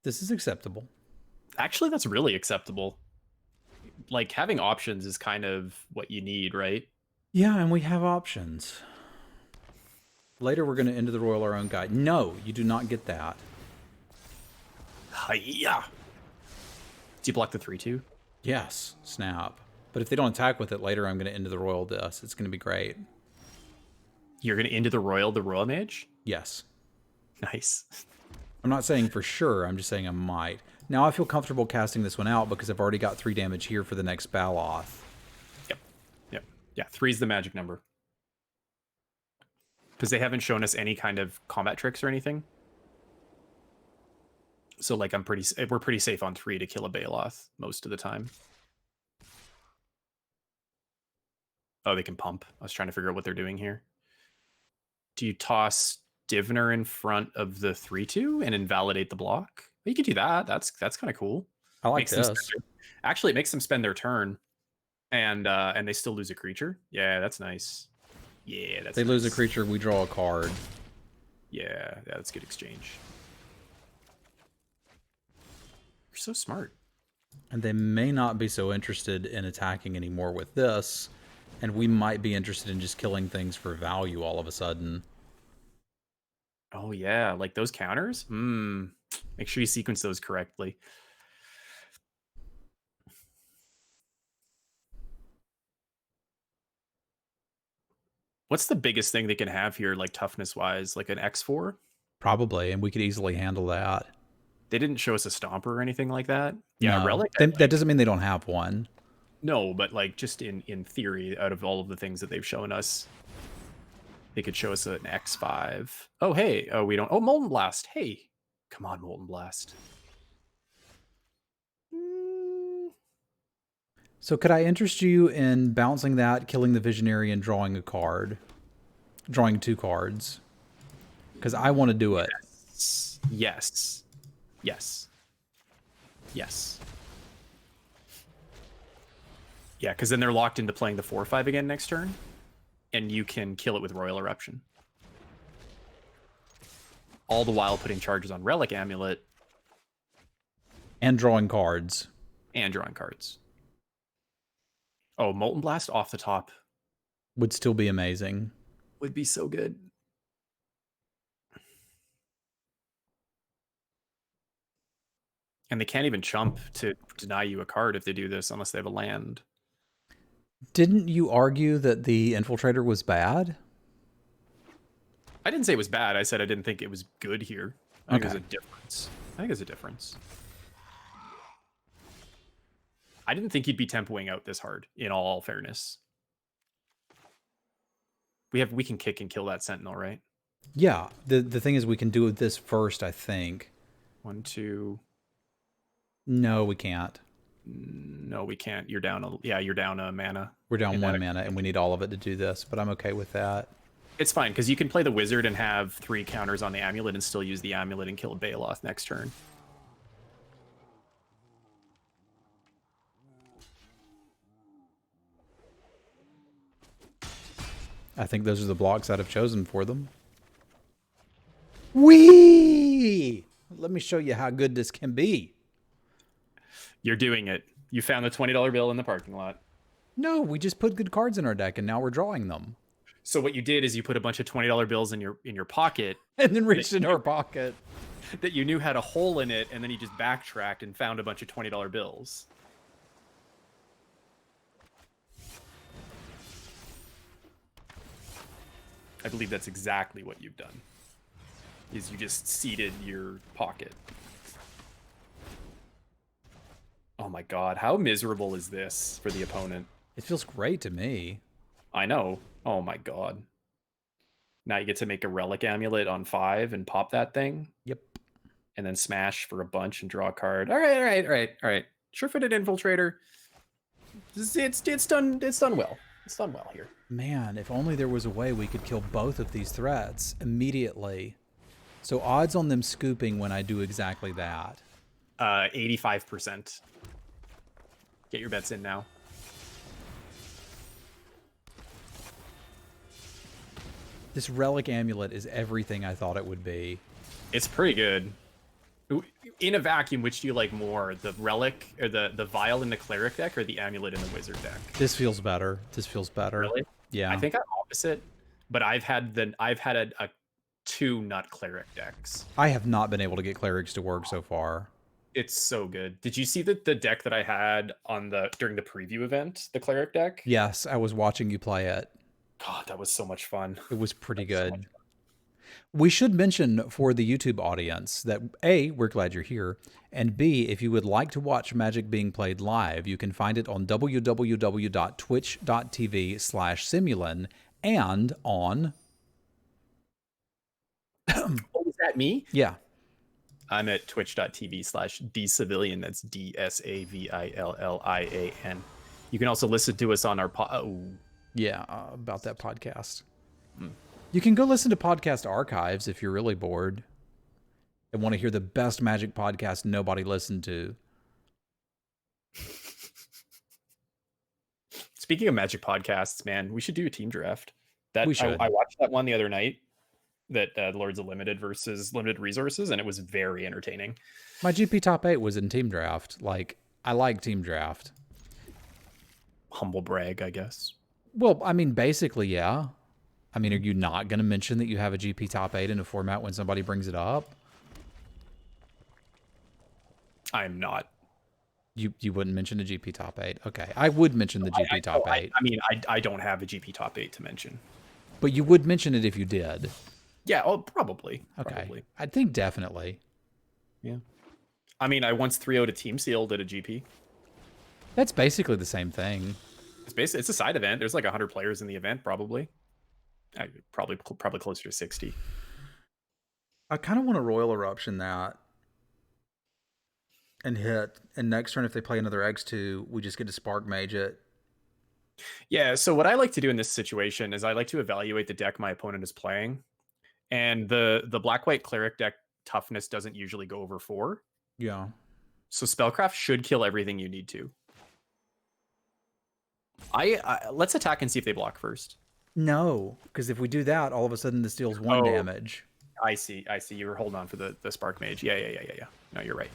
This is acceptable. Actually, that's really acceptable. Like having options is kind of what you need, right? Yeah, and we have options. Later, we're going to enter the Royal Our Own Guide. No, you do not get that. Hiya! Do you block the 3/2? Yes, snap. But if they don't attack with it later, I'm going to enter the Royal this. It's going to be great. You're gonna into the Royal Mage? Yes. Nice. I'm not saying for sure, I'm just saying I might. Now I feel comfortable casting this one out because I've already got 3 damage here for the next Baloth. Yep. Yep. Yeah, 3's the magic number. Because they haven't shown us any kind of combat tricks or anything. So like we're pretty safe on 3 to kill a Baloth most of the time. Oh, they can pump. I was trying to figure out what they're doing here. Do you toss Divner in front of the 3/2 and invalidate the block? You could do that. That's kind of cool. I like Makes them this. actually, it makes them spend their turn, and they still lose a creature. Yeah, that's nice. Yeah, that's They nice. lose a creature, we draw a card. Yeah, that's good exchange. You're so smart. And they may not be so interested in attacking anymore with this, and we might be interested in just killing things for value all of a sudden. Oh yeah, like those counters? Make sure you sequence those correctly. What's the biggest thing they can have here, like toughness-wise? Like an X4? Probably, and we could easily handle that. They didn't show us a stomper or anything like that. Yeah, No, Relic. that doesn't mean they don't have one. No, but like just in theory, out of all of the things that they've shown us, they could show us an X5. Oh hey, oh we don't. Oh, Molten Blast. Hey, come on, Molten Blast. So could I interest you in bouncing that, killing the Visionary, and drawing a card? Drawing 2 cards. Because I want to do it. Yes. Yes. Yes. Yeah, because then they're locked into playing the 4/5 again next turn, and you can kill it with Royal Eruption. All the while putting charges on Relic Amulet. And drawing cards. And drawing cards. Oh, Molten Blast off the top. Would still be amazing. Would be so good. And they can't even chump to deny you a card if they do this unless they have a land. Didn't you argue that the Infiltrator was bad? I didn't say it was bad. I said I didn't think it was good here. I think there's a difference. I think there's a difference. I didn't think he'd be tempoing out this hard, in all fairness. We can kick and kill that Sentinel, right? Yeah. The thing is we can do this first, I think. 1, 2. No, we can't. No, we can't. You're down you're down a mana. We're down 1 mana, and we need all of it to do this, but I'm okay with that. It's fine, because you can play the Wizard and have 3 counters on the Amulet and still use the Amulet and kill a Baloth next turn. I think those are the blocks I'd have chosen for them. Whee! Let me show you how good this can be. You're doing it. You found the $20 bill in the parking lot. No, we just put good cards in our deck, and now we're drawing them. So what you did is you put a bunch of $20 bills in your pocket, and then reached into our pocket that you knew had a hole in it, and then you just backtracked and found a bunch of $20 bills. I believe that's exactly what you've done. Is you just seeded your pocket. Oh my god, how miserable is this for the opponent? It feels great to me. I know. Oh my god. Now you get to make a relic amulet on 5 and pop that thing, Yep. and then smash for a bunch and draw a card. All right. Sure-footed infiltrator. It's done well. It's done well here. Man, if only there was a way we could kill both of these threats immediately. So odds on them scooping when I do exactly that. 85%. Get your bets in now. This relic amulet is everything I thought it would be. It's pretty good. In a vacuum, which do you like more? The relic or the vial in the cleric deck, or the amulet in the wizard deck? This feels better. This feels better. Really? Yeah. I think I'm opposite, but I've had a 2 nut cleric decks. I have not been able to get clerics to work so far. It's so good. Did you see the deck that I had during the preview event, the cleric deck? Yes, I was watching you play it. God, that was so much fun. It was pretty good. We should mention for the YouTube audience that A, we're glad you're here, and B, if you would like to watch Magic being played live, you can find it on www.twitch.tv/Semulin and on... Oh, is that me? Yeah. I'm at twitch.tv/dsavilian. That's DSAVILLIAN. You can also listen to us on our Yeah, about that podcast. You can go listen to podcast archives if you're really bored and want to hear the best Magic podcast nobody listened to. Speaking of Magic podcasts, man, we should do a team draft. We should. I watched that one the other night, that Lords of Limited versus Limited Resources, and it was very entertaining. My GP top 8 was in team draft. Like, I like team draft. Humble brag, I guess. Well, I mean, basically, yeah. I mean, are you not going to mention that you have a GP top 8 in a format when somebody brings it up? I'm not. You wouldn't mention a GP top 8. Okay. I would mention the GP top 8. I don't have a GP top 8 to mention. But you would mention it if you did. Yeah, probably. Okay. Probably. I think definitely. Yeah. I mean, I once 3-0'd a team sealed at a GP. That's basically the same thing. It's a side event. There's like 100 players in the event, probably. Probably closer to 60. I kind of want to Royal Eruption that and hit. And next turn, if they play another X2, we just get to Spark Mage it. Yeah, so what I like to do in this situation is I like to evaluate the deck my opponent is playing. And the Black-White Cleric deck toughness doesn't usually go over 4. Yeah. So Spellcraft should kill everything you need to. Let's attack and see if they block first. No, because if we do that, all of a sudden this deals 1 damage. I see. You were holding on for the Spark Mage. Yeah. No, you're right.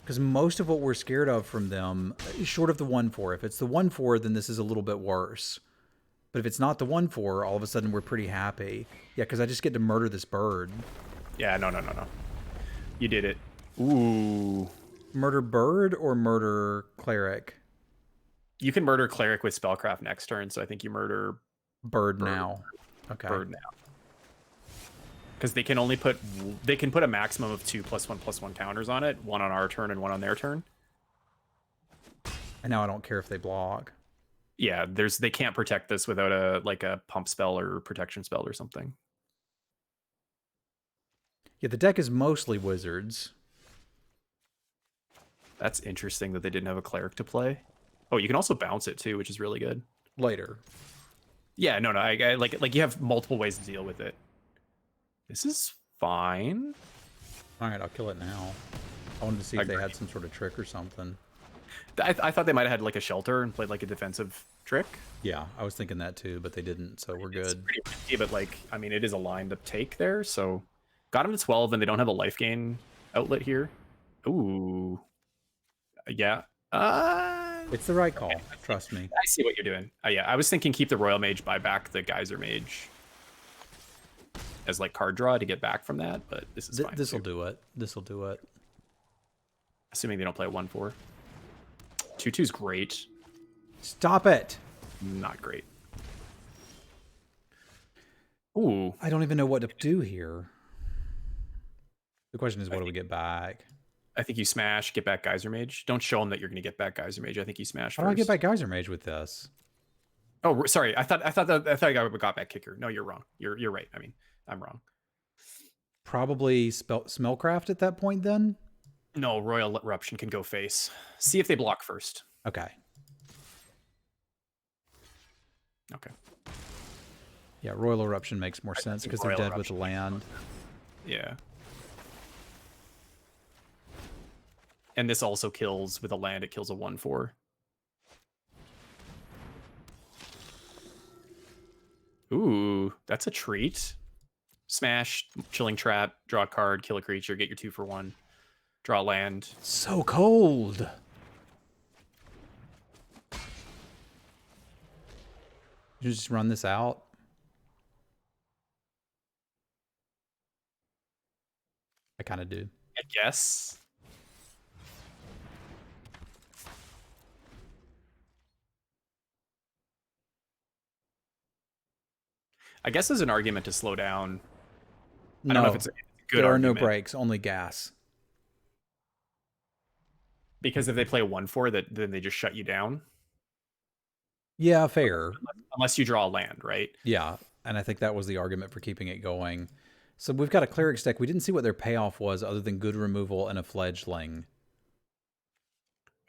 Because most of what we're scared of from them, short of the 1/4, if it's the 1/4, then this is a little bit worse. But if it's not the 1/4, all of a sudden we're pretty happy. Yeah, because I just get to murder this bird. Yeah, no. You did it. Ooh. Murder bird or murder cleric? You can murder cleric with Spellcraft next turn, so I think you murder bird now. Okay. Bird now. Because they can put a maximum of 2 +1/+1 counters on it, 1 on our turn and 1 on their turn. And now I don't care if they block. Yeah, they can't protect this without a pump spell or protection spell or something. Yeah, the deck is mostly wizards. That's interesting that they didn't have a cleric to play. Oh, you can also bounce it too, which is really good. Later. Yeah, no, I like you have multiple ways to deal with it. This is fine. All right, I'll kill it now. I wanted to see if they had some sort of trick or something. I thought they might have had like a shelter and played like a defensive trick. Yeah, I was thinking that too, but they didn't, so we're good. It's pretty risky, but like, I mean, it is a line to take there, so got them to 12, and they don't have a life gain outlet here. Ooh, yeah. It's the right call. Trust me. I see what you're doing. Yeah, I was thinking keep the Royal Mage, buy back the Geyser Mage as like card draw to get back from that, but this is fine. This will do it. This will do it. Assuming they don't play 1/4. 2/2's great. Stop it. Not great. Ooh. I don't even know what to do here. The question is, what do we get back? I think you smash, get back Geyser Mage. Don't show them that you're going to get back Geyser Mage. I think you smash How do I first. get back Geyser Mage with this? Oh, sorry. I got back kicker. No, you're wrong. You're right. I mean, I'm wrong. Probably Smellcraft at that point then? No, Royal Eruption can go face. See if they block first. Okay. Okay. Yeah, Royal Eruption makes more sense because they're Royal dead with Eruption land. Yeah. And this also kills with a land. It kills a 1/4. Ooh, that's a treat. Smash, Chilling Trap, draw a card, kill a creature, get your 2-for-1, draw land. So cold. You just run this out. I kind of do. I guess. I guess there's an argument to slow down. I don't know if it's a good there are argument. no breaks, only gas. Because if they play 1/4, then they just shut you down. Yeah, fair. Unless you draw a land, right? Yeah, and I think that was the argument for keeping it going. So we've got a Cleric's deck. We didn't see what their payoff was other than good removal and a Fledgling.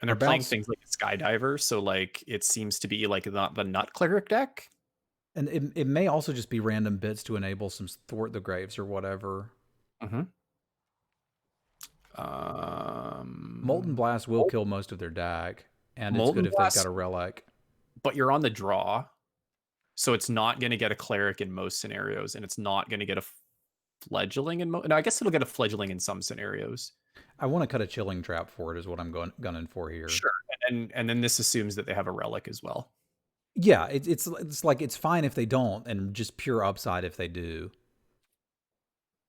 And they're playing things like Skydiver, so like it seems to be like not the Nut Cleric deck. And it may also just be random bits to enable some Thwart the Graves or whatever. Mm-hmm. Molten Blast will kill most of their deck, and it's good if they've got a Relic. But you're on the draw, so it's not going to get a Cleric in most scenarios, and it's not going to get a Fledgling in most... No, I guess it'll get a Fledgling in some scenarios. I want to cut a Chilling Trap for it is what I'm gunning for here. Sure, and then this assumes that they have a Relic as well. Yeah, it's like it's fine if they don't, and just pure upside if they do.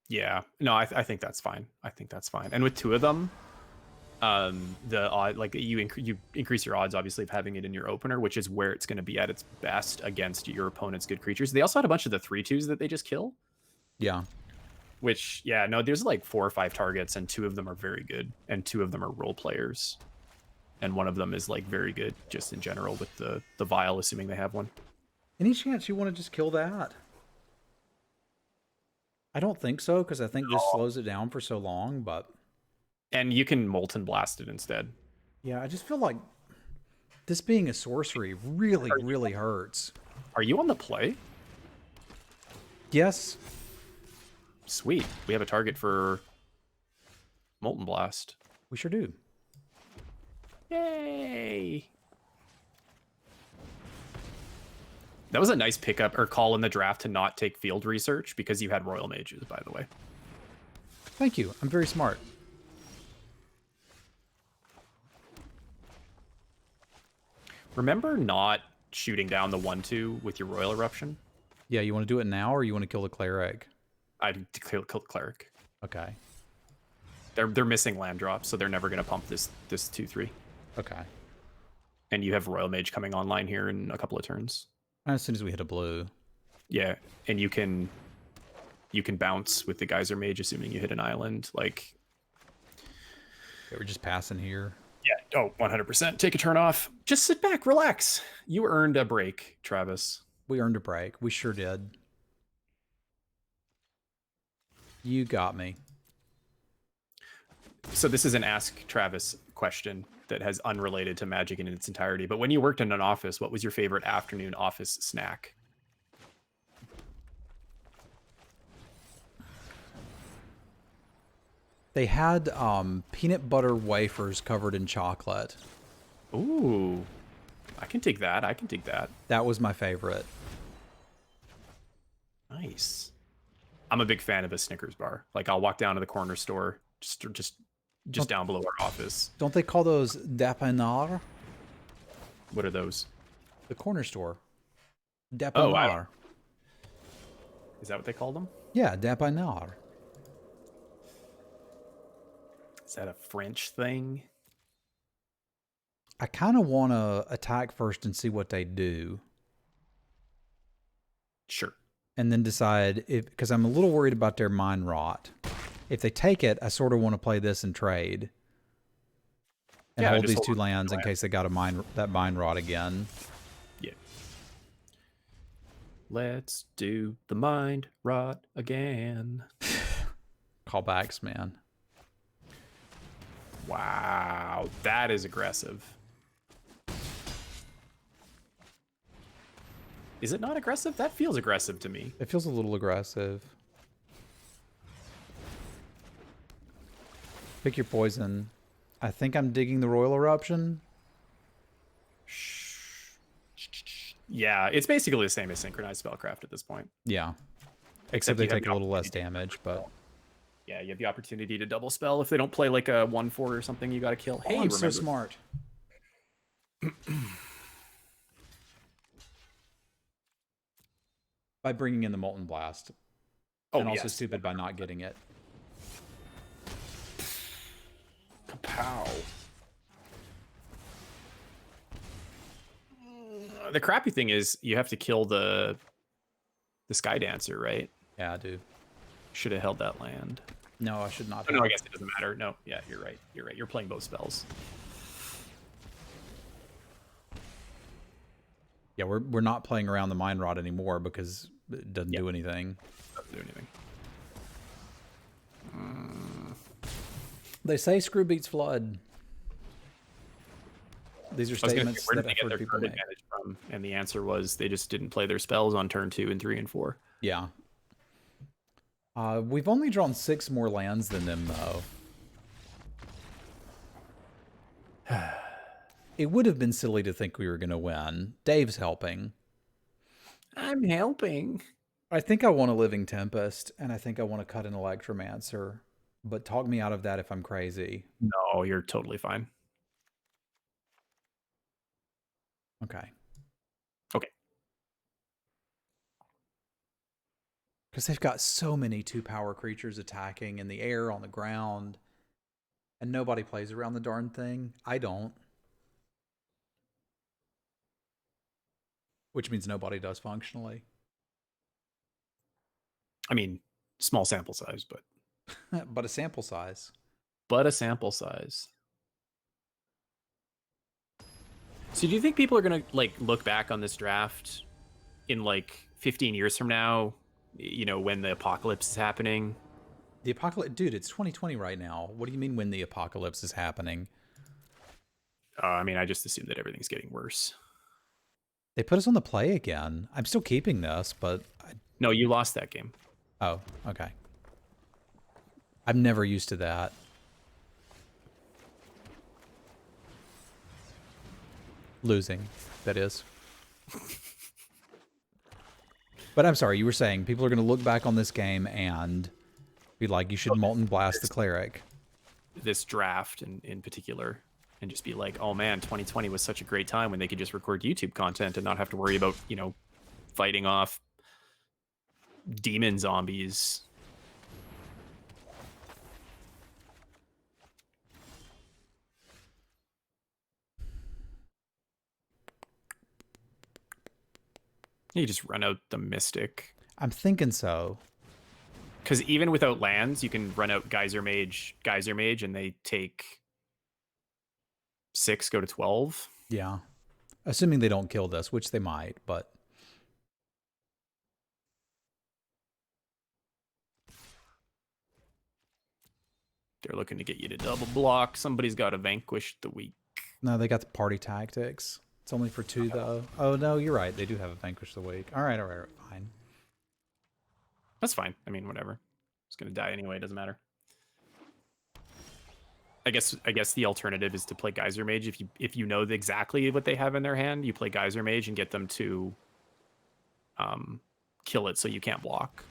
Yeah, no, I think that's fine. I think that's fine. And with two of them, the odd, like you increase your odds obviously of having it in your opener, which is where it's going to be at its best against your opponent's good creatures. They also had a bunch of the 3/2s that they just kill. Yeah. Which, yeah, no, there's like 4 or 5 targets, and 2 of them are very good, and 2 of them are role players. And one of them is like very good just in general with the vial, assuming they have one. Any chance you want to just kill that? I don't think so, because I think this slows it down for so long, but... And you can Molten Blast it instead. Yeah, I just feel like this being a sorcery really, really hurts. Are you on the play? Yes. Sweet. We have a target for Molten Blast. We sure do. Yay! That was a nice pickup or call in the draft to not take field research because you had Royal Mages, by the way. Thank you. I'm very smart. Remember not shooting down the 1/2 with your Royal Eruption? Yeah, you want to do it now or you want to kill the Cleric? I'd kill the Cleric. Okay. They're missing land drops, so they're never going to pump this 2/3. Okay. And you have Royal Mage coming online here in a couple of turns. As soon as we hit a blue. Yeah, and you can bounce with the Geyser Mage, assuming you hit an island. Like, yeah, we're just passing here. Yeah, oh, 100%. Take a turn off. Just sit back, relax. You earned a break, Travis. We earned a break. We sure did. You got me. So this is an Ask Travis question that has unrelated to Magic in its entirety. But when you worked in an office, what was your favorite afternoon office snack? They had peanut butter wafers covered in chocolate. Ooh, I can dig that. I can dig that. That was my favorite. Nice. I'm a big fan of a Snickers bar. Like, I'll walk down to the corner store, just down below our office. Don't they call those dépanneur? What are those? The corner store. Dépanneur. Oh, wow. Is that what they call them? Yeah, dépanneur. Is that a French thing? I kind of want to attack first and see what they do. Sure. And then decide if, because I'm a little worried about their mind rot. If they take it, I sort of want to play this and trade. And hold these 2 lands in case they got that mind rot again. Yeah. Let's do the mind rot again. Callbacks, man. Wow, that is aggressive. Is it not aggressive? That feels aggressive to me. It feels a little aggressive. Pick your poison. I think I'm digging the Royal Eruption. Yeah, it's basically the same as synchronized spellcraft at this point. Yeah. Except they you have take the a little less opportunity to damage, but... Yeah, you have the opportunity to double spell. If they don't play like a 1/4 or something, you got to kill. Oh, Hey, I'm remember. so smart. By bringing in the Molten Blast. Oh, and also yes. stupid by not getting it. Kapow. The crappy thing is you have to kill the Sky Dancer, right? Yeah, I do. Should have held that land. No, I should not. Oh, no, I guess it doesn't matter. No, yeah, you're right. You're right. You're playing both spells. Yeah, we're not playing around the Mind Rod anymore because it doesn't do anything. Doesn't do anything. They say screw beats flood. These are statements where that did they I've get heard their people card make. advantage from? And the answer was they just didn't play their spells on turn 2 and 3 and 4. Yeah. We've only drawn 6 more lands than them, though. It would have been silly to think we were going to win. Dave's helping. I'm helping. I think I want a Living Tempest, and I think I want to cut an Electromancer. But talk me out of that if I'm crazy. No, you're totally fine. Okay. Okay. Because they've got so many 2-power creatures attacking in the air, on the ground. And nobody plays around the darn thing. I don't. Which means nobody does functionally. I mean, small sample size, but... But a sample size. But a sample size. So do you think people are going to like look back on this draft in like 15 years from now, you know, when the apocalypse is happening? The apocalypse, dude, it's 2020 right now. What do you mean when the apocalypse is happening? I mean, I just assume that everything's getting worse. They put us on the play again. I'm still keeping this, but... No, you lost that game. Oh, okay. I'm never used to that. Losing, that is. But I'm sorry, you were saying people are going to look back on this game and be like, you should Molten Blast the Cleric. This draft in particular, and just be like, oh man, 2020 was such a great time when they could just record YouTube content and not have to worry about, you know, fighting off demon zombies. You just run out the Mystic. I'm thinking so. Because even without lands, you can run out Geyser Mage, and they take 6, go to 12. Yeah. Assuming they don't kill this, which they might, but... They're looking to get you to double block. Somebody's got to vanquish the weak. No, they got the party tactics. It's only for 2, though. Oh, no, you're right. They do have a Vanquish the Weak. All right, fine. That's fine. I mean, whatever. It's going to die anyway. It doesn't matter. I guess the alternative is to play Geyser Mage. If you know exactly what they have in their hand, you play Geyser Mage and get them to kill it so you can't block.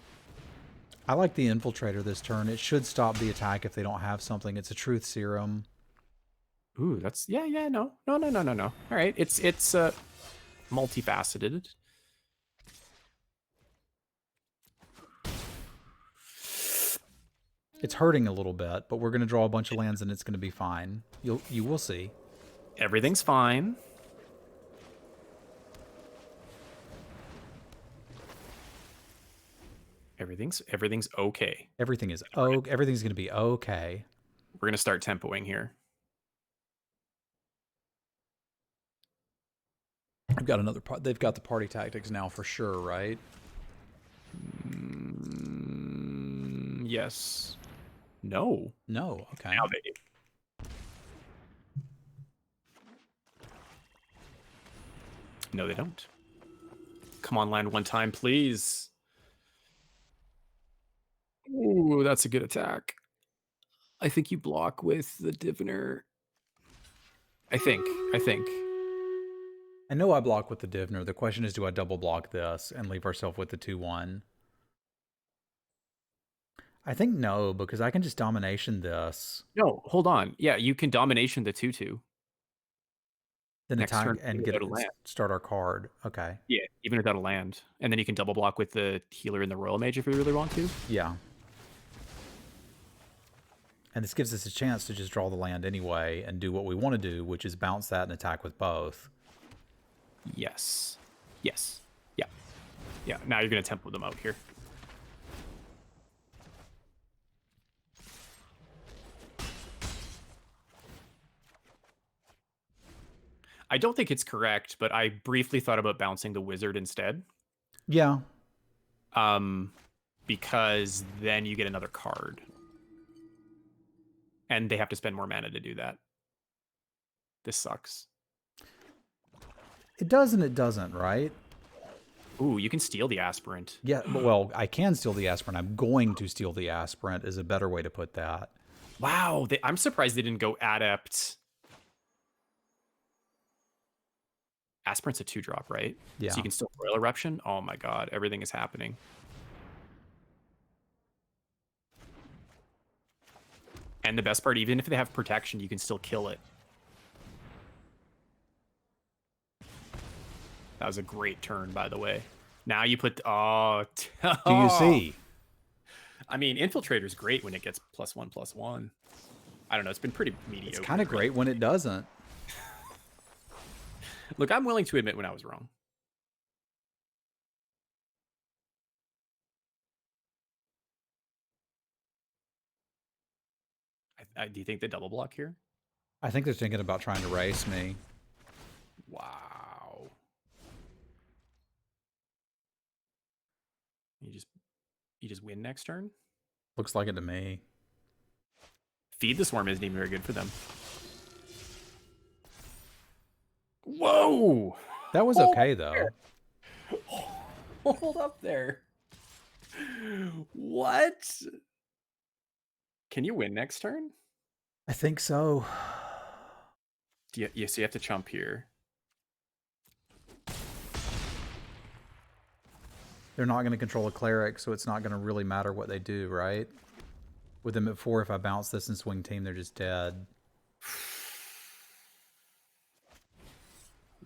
I like the Infiltrator this turn. It should stop the attack if they don't have something. It's a Truth Serum. Ooh, that's no. All right, it's multifaceted. It's hurting a little bit, but we're going to draw a bunch of lands and it's going to be fine. You will see. Everything's fine. Everything's okay. Everything's going to be okay. We're going to start tempoing here. got another. They've got the party tactics now for sure, right? Yes. No. No. Okay. Now they. No, they don't. Come on, land one time, please. Ooh, that's a good attack. I think you block with the Diviner. I think. I know I block with the Divner. The question is, do I double block this and leave ourselves with the 2/1? I think no, because I can just domination this, No, hold on. Yeah, you can domination the 2/2 then next attack turn and even get without a land. start our card. Okay. Yeah, even without a land. And then you can double block with the healer and the Royal Mage if you really want to. Yeah. And this gives us a chance to just draw the land anyway and do what we want to do, which is bounce that and attack with both. Yes. Yes. Yeah. Yeah. Now you're going to tempo them out here. I don't think it's correct, but I briefly thought about bouncing the wizard instead. Yeah. Because then you get another card. And they have to spend more mana to do that. This sucks. It does and it doesn't, right? Ooh, you can steal the aspirant. Yeah, but well, I can steal the aspirant. I'm going to steal the aspirant is a better way to put that. Wow, I'm surprised they didn't go adept. Aspirant's a 2-drop, right? Yeah. So you can still Royal Eruption? Oh my god, everything is happening. And the best part, even if they have protection, you can still kill it. That was a great turn, by the way. Now you put... Oh. Do you see? I mean, Infiltrator's great when it gets +1/+1. I don't know. It's been pretty mediocre. It's kind of great when it doesn't. Look, I'm willing to admit when I was wrong. Do you think they double block here? I think they're thinking about trying to race me. Wow. You just win next turn? Looks like it to me. Feed the Swarm isn't even very good for them. Whoa! That was okay, though. Hold up there. What? Can you win next turn? I think so. Yes, you have to chump here. They're not going to control a cleric, so it's not going to really matter what they do, right? With them at 4, if I bounce this and swing team, they're just dead.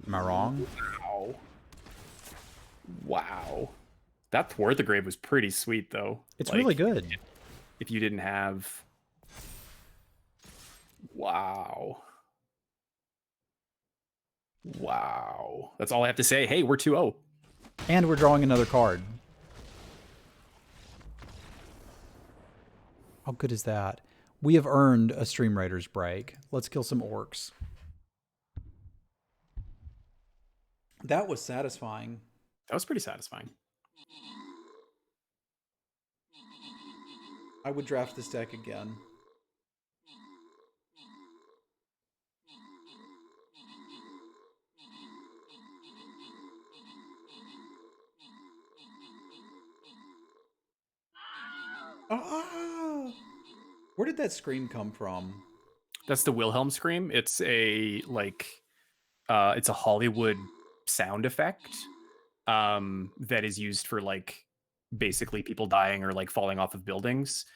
Am I wrong? Wow. Wow. That Thwart the Grave was pretty sweet, though. It's really good. If you didn't have... Wow. Wow. That's all I have to say. Hey, we're 2-0. And we're drawing another card. How good is that? We have earned a Stream Raiders break. Let's kill some orcs. That was satisfying. That was pretty satisfying. I would draft this deck again. Ah! Where did that scream come from? That's the Wilhelm scream. It's a it's a Hollywood sound effect that is used for basically people dying or falling off of buildings.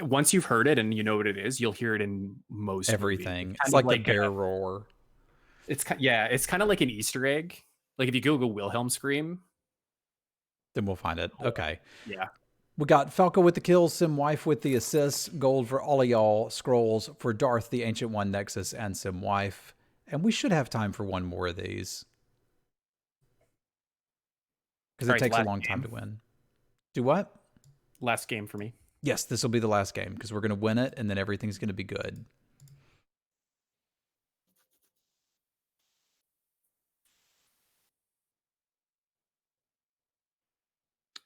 Once you've heard it and you know what it is, you'll hear it in most everything. Movies. It's like the bear roar. It's kind of like an Easter egg. Like if you Google Wilhelm scream, then we'll find it. Okay. Yeah. We got Falco with the kills, Sim Wife with the assists, gold for all of y'all, scrolls for Darth, the Ancient One, Nexus, and Sim Wife. And we should have time for one more of these. Because it takes a long time to win. Do what? Last game for me. Yes, this will be the last game because we're going to win it and then everything's going to be good.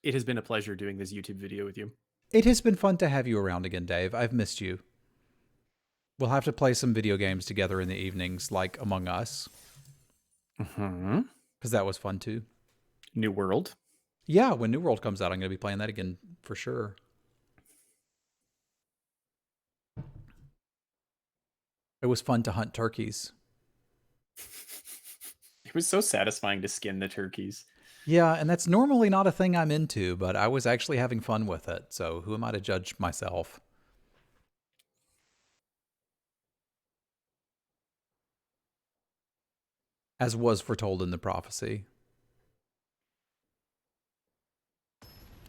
It has been a pleasure doing this YouTube video with you. It has been fun to have you around again, Dave. I've missed you. We'll have to play some video games together in the evenings, like Among Us, Mm-hmm. because that was fun too. New World. Yeah, when New World comes out, I'm going to be playing that again for sure. It was fun to hunt turkeys. It was so satisfying to skin the turkeys. Yeah, and that's normally not a thing I'm into, but I was actually having fun with it. So who am I to judge myself? As was foretold in the prophecy.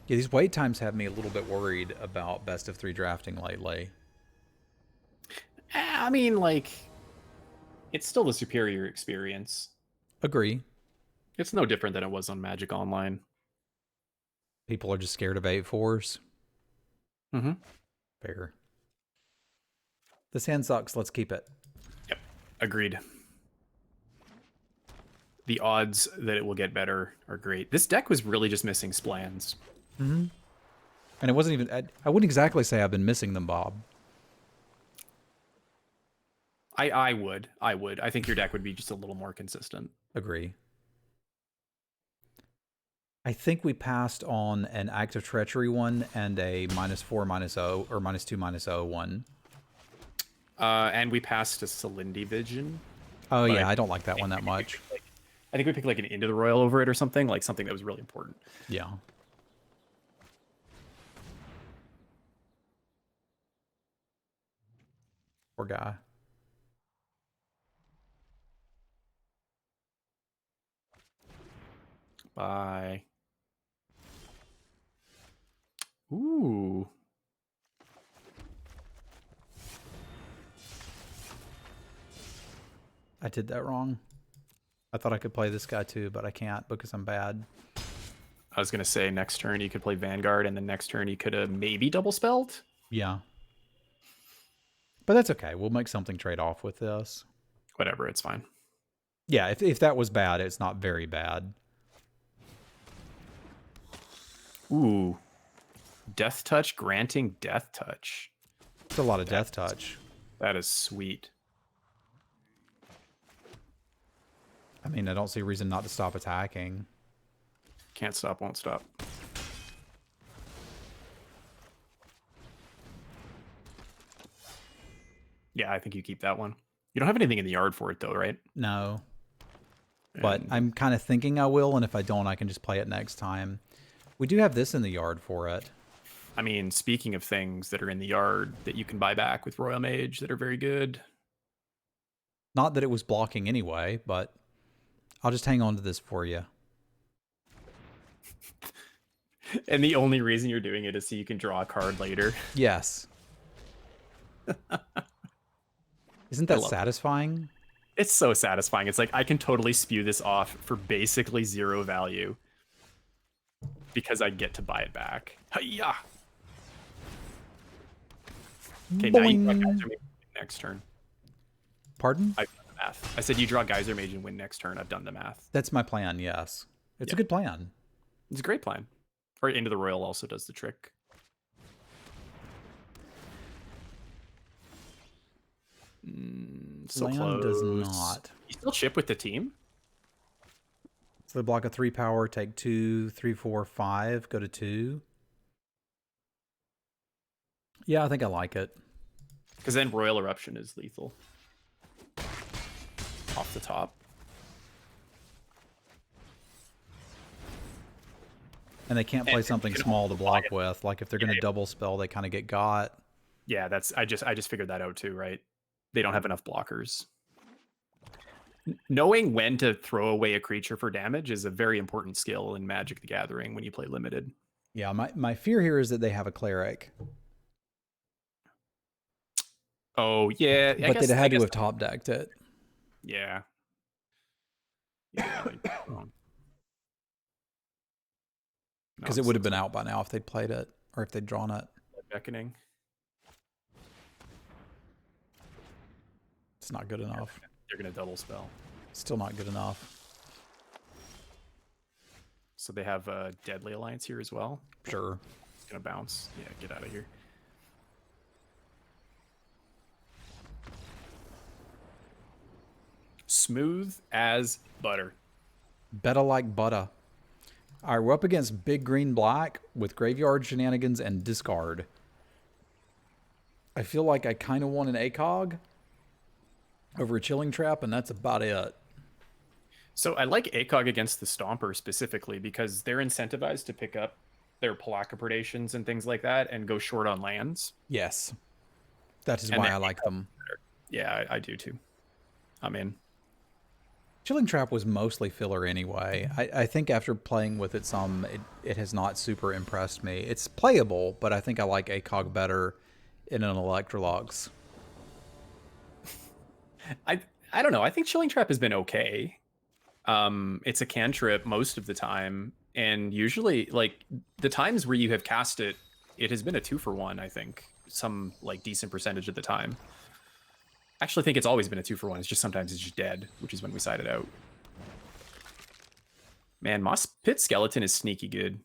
Yeah, these wait times have me a little bit worried about best of 3 drafting lately. I mean, like, it's still the superior experience. Agree. It's no different than it was on Magic Online. People are just scared of 8-4s. Mm-hmm. Fair. This hand sucks. Let's keep it. Yep. Agreed. The odds that it will get better are great. This deck was really just missing splans. Mm-hmm. And it wasn't even... I wouldn't exactly say I've been missing them, Bob. I would. I think your deck would be just a little more consistent. Agree. I think we passed on an Act of Treachery one and a -4/-0 or -2/-0 one. And we passed a Selindi Vision. Oh yeah, I don't like that one that much. I think we picked like an Into the Royal over it or something, like something that was really important. Yeah. Poor guy. Bye. Ooh. I did that wrong. I thought I could play this guy too, but I can't because I'm bad. I was going to say next turn you could play Vanguard, and then next turn you could have maybe double spelled. Yeah. But that's okay. We'll make something trade off with this. Whatever, it's fine. Yeah, if that was bad, it's not very bad. Ooh. Death Touch granting Death Touch. It's a lot of Death Touch. That is sweet. I mean, I don't see a reason not to stop attacking. Can't stop, won't stop. Yeah, I think you keep that one. You don't have anything in the yard for it though, right? No. But I'm kind of thinking I will, and if I don't, I can just play it next time. We do have this in the yard for it. I mean, speaking of things that are in the yard that you can buy back with Royal Mage that are very good. Not that it was blocking anyway, but I'll just hang on to this for you. And the only reason you're doing it is so you can draw a card later. Yes. Isn't that satisfying? It's so satisfying. It's like I can totally spew this off for basically 0 value because I get to buy it back. Hi-ya! Okay, now you draw Geyser Mage next turn. Pardon? I've done the math. I said you draw Geyser Mage and win next turn. I've done the math. That's my plan, yes. It's a good plan. It's a great plan. Or Into the Royal also does the trick. So Land close. does not. You still chip with the team? So they block a 3 power, take 2, 3, 4, 5, go to 2. Yeah, I think I like it. Because then Royal Eruption is lethal. Off the top. And they can't play something small to block with. Like if they're going to double spell, they kind of get got. Yeah, that's I just figured that out too, right? They don't have enough blockers. Knowing when to throw away a creature for damage is a very important skill in Magic the Gathering when you play limited. Yeah, my fear here is that they have a cleric. Oh, yeah. But they'd had to have top decked it. Yeah. Yeah. Because it would have been out by now if they'd played it or if they'd drawn it. Beckoning. It's not good enough. They're going to double spell. Still not good enough. So they have a Deadly Alliance here as well. Sure. It's gonna bounce. Yeah, get out of here. Smooth as butter. Better like butter. All right, we're up against big green black with graveyard shenanigans and discard. I feel like I kind of want an ACOG over a chilling trap, and that's about it. So I like ACOG against the Stomper specifically because they're incentivized to pick up their Palaka predations and things like that and go short on lands. Yes. That is And why then I like them. Yeah, I do too. I'm in. Chilling Trap was mostly filler anyway. I think after playing with it some, it has not super impressed me. It's playable, but I think I like ACOG better in an Electrolux. I don't know. I think Chilling Trap has been okay. It's a cantrip most of the time, and usually, like the times where you have cast it, it has been a 2-for-1. I think some like decent percentage of the time. I actually think it's always been a 2-for-1. It's just sometimes it's just dead, which is when we side it out. Man, Moss Pit Skeleton is sneaky good.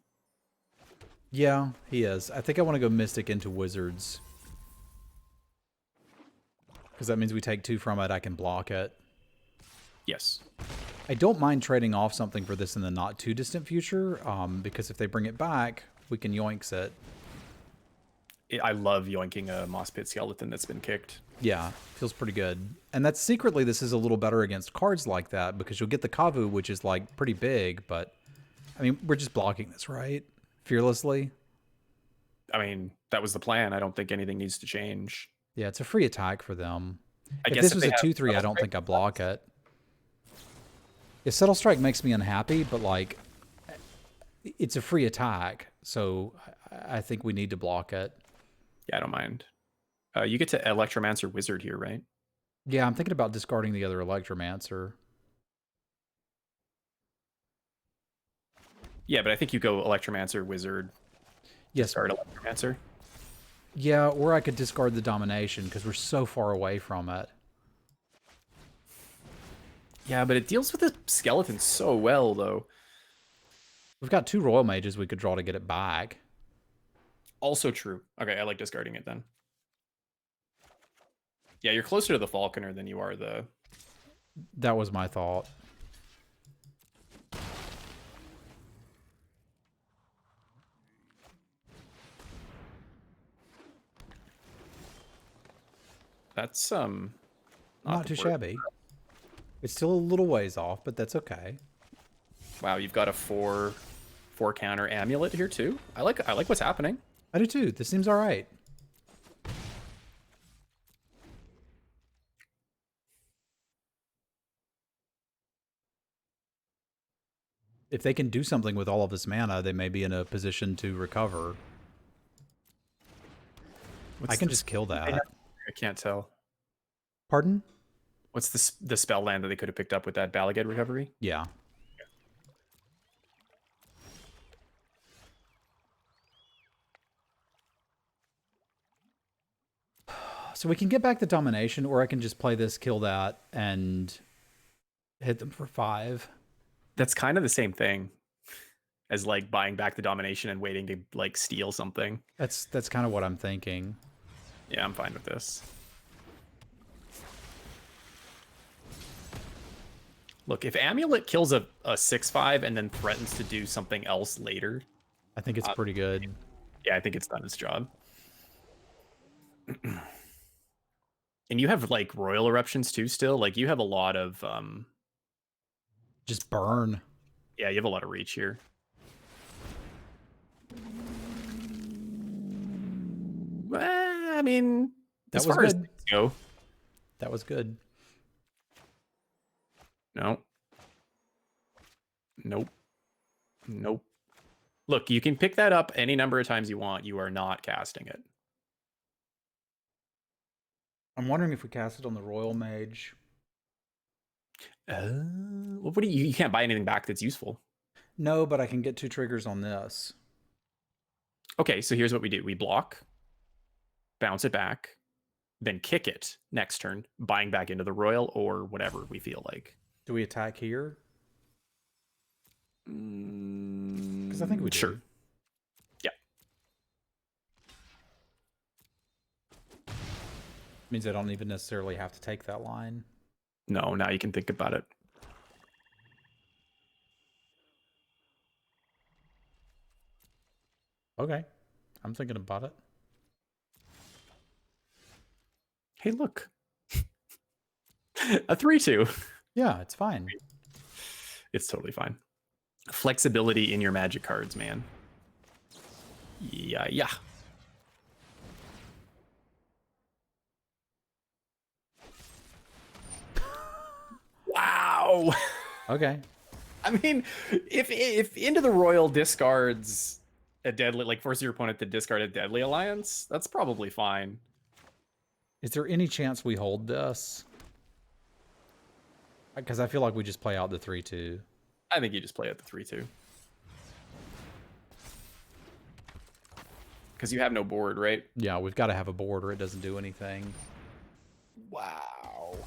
Yeah, he is. I think I want to go Mystic into Wizards. Because that means we take 2 from it, I can block it. Yes. I don't mind trading off something for this in the not too distant future, because if they bring it back, we can yoinks it. I love yoinking a Moss Pit Skeleton that's been kicked. Yeah, feels pretty good. And that's secretly, this is a little better against cards like that, because you'll get the Kavu, which is like pretty big, but I mean, we're just blocking this, right? Fearlessly. I mean, that was the plan. I don't think anything needs to change. Yeah, it's a free attack for them. I If guess this was they a have 2/3, I don't think I block it. Yeah, Subtle Strike makes me unhappy, but like, it's a free attack, so I think we need to block it. Yeah, I don't mind. You get to Electromancer Wizard here, right? Yeah, I'm thinking about discarding the other Electromancer. Yeah, but I think you go Electromancer Wizard. Yes. Discard Electromancer. Yeah, or I could discard the Domination, because we're so far away from it. Yeah, but it deals with the skeleton so well, though. We've got 2 Royal Mages we could draw to get it back. Also true. Okay, I like discarding it then. Yeah, you're closer to the Falconer than you are the... That was my thought. That's, Not too shabby. It's still a little ways off, but that's okay. Wow, you've got a 4 counter amulet here too. I like what's happening. I do too. This seems all right. If they can do something with all of this mana, they may be in a position to recover. I can just kill that. I can't tell. Pardon? What's the spell land that they could have picked up with that Balagad recovery? Yeah. So we can get back the Domination, or I can just play this, kill that, and hit them for 5. That's kind of the same thing as like buying back the Domination and waiting to like steal something. That's kind of what I'm thinking. Yeah, I'm fine with this. Look, if Amulet kills a 6/5 and then threatens to do something else later, I think it's pretty good. yeah, I think it's done its job. And you have like Royal Eruptions too still. Like you have a lot of Just burn. yeah, you have a lot of reach here. I mean, That as was far as good. things go, That was good. no. Nope. Nope. Look, you can pick that up any number of times you want. You are not casting it. I'm wondering if we cast it on the Royal Mage. Well, what do you can't buy anything back that's useful. No, but I can get 2 triggers on this. Okay, so here's what we do. We block, bounce it back, then kick it next turn, buying back into the Royal or whatever we feel like. Do we attack here? Because I think we do. Sure. Yeah. Means I don't even necessarily have to take that line. No, now you can think about it. Okay. I'm thinking about it. Hey, look. A 3/2. Yeah, it's fine. It's totally fine. Flexibility in your magic cards, man. Yeah, yeah. Wow. Okay. I mean, if Into the Royal discards a deadly, like forces your opponent to discard a deadly alliance, that's probably fine. Is there any chance we hold this? Because I feel like we just play out the 3/2. I think you just play at the 3/2. Because you have no board, right? Yeah, we've got to have a board or it doesn't do anything. Wow.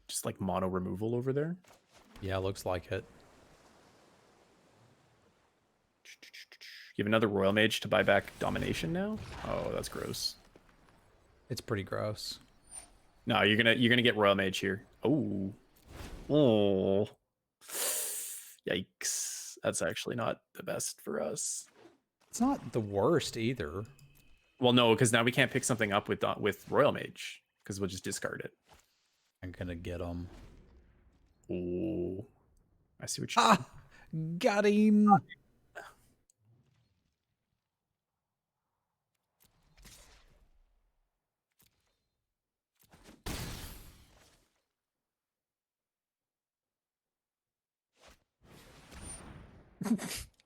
Just like mono removal over there. Yeah, looks like it. You have another Royal Mage to buy back Domination now? Oh, that's gross. It's pretty gross. No, you're gonna get Royal Mage here. Oh. Oh. Yikes. That's actually not the best for us. It's not the worst either. Well, no, because now we can't pick something up with Royal Mage because we'll just discard it. I'm gonna get him. Oh, I see what you're doing. Got him.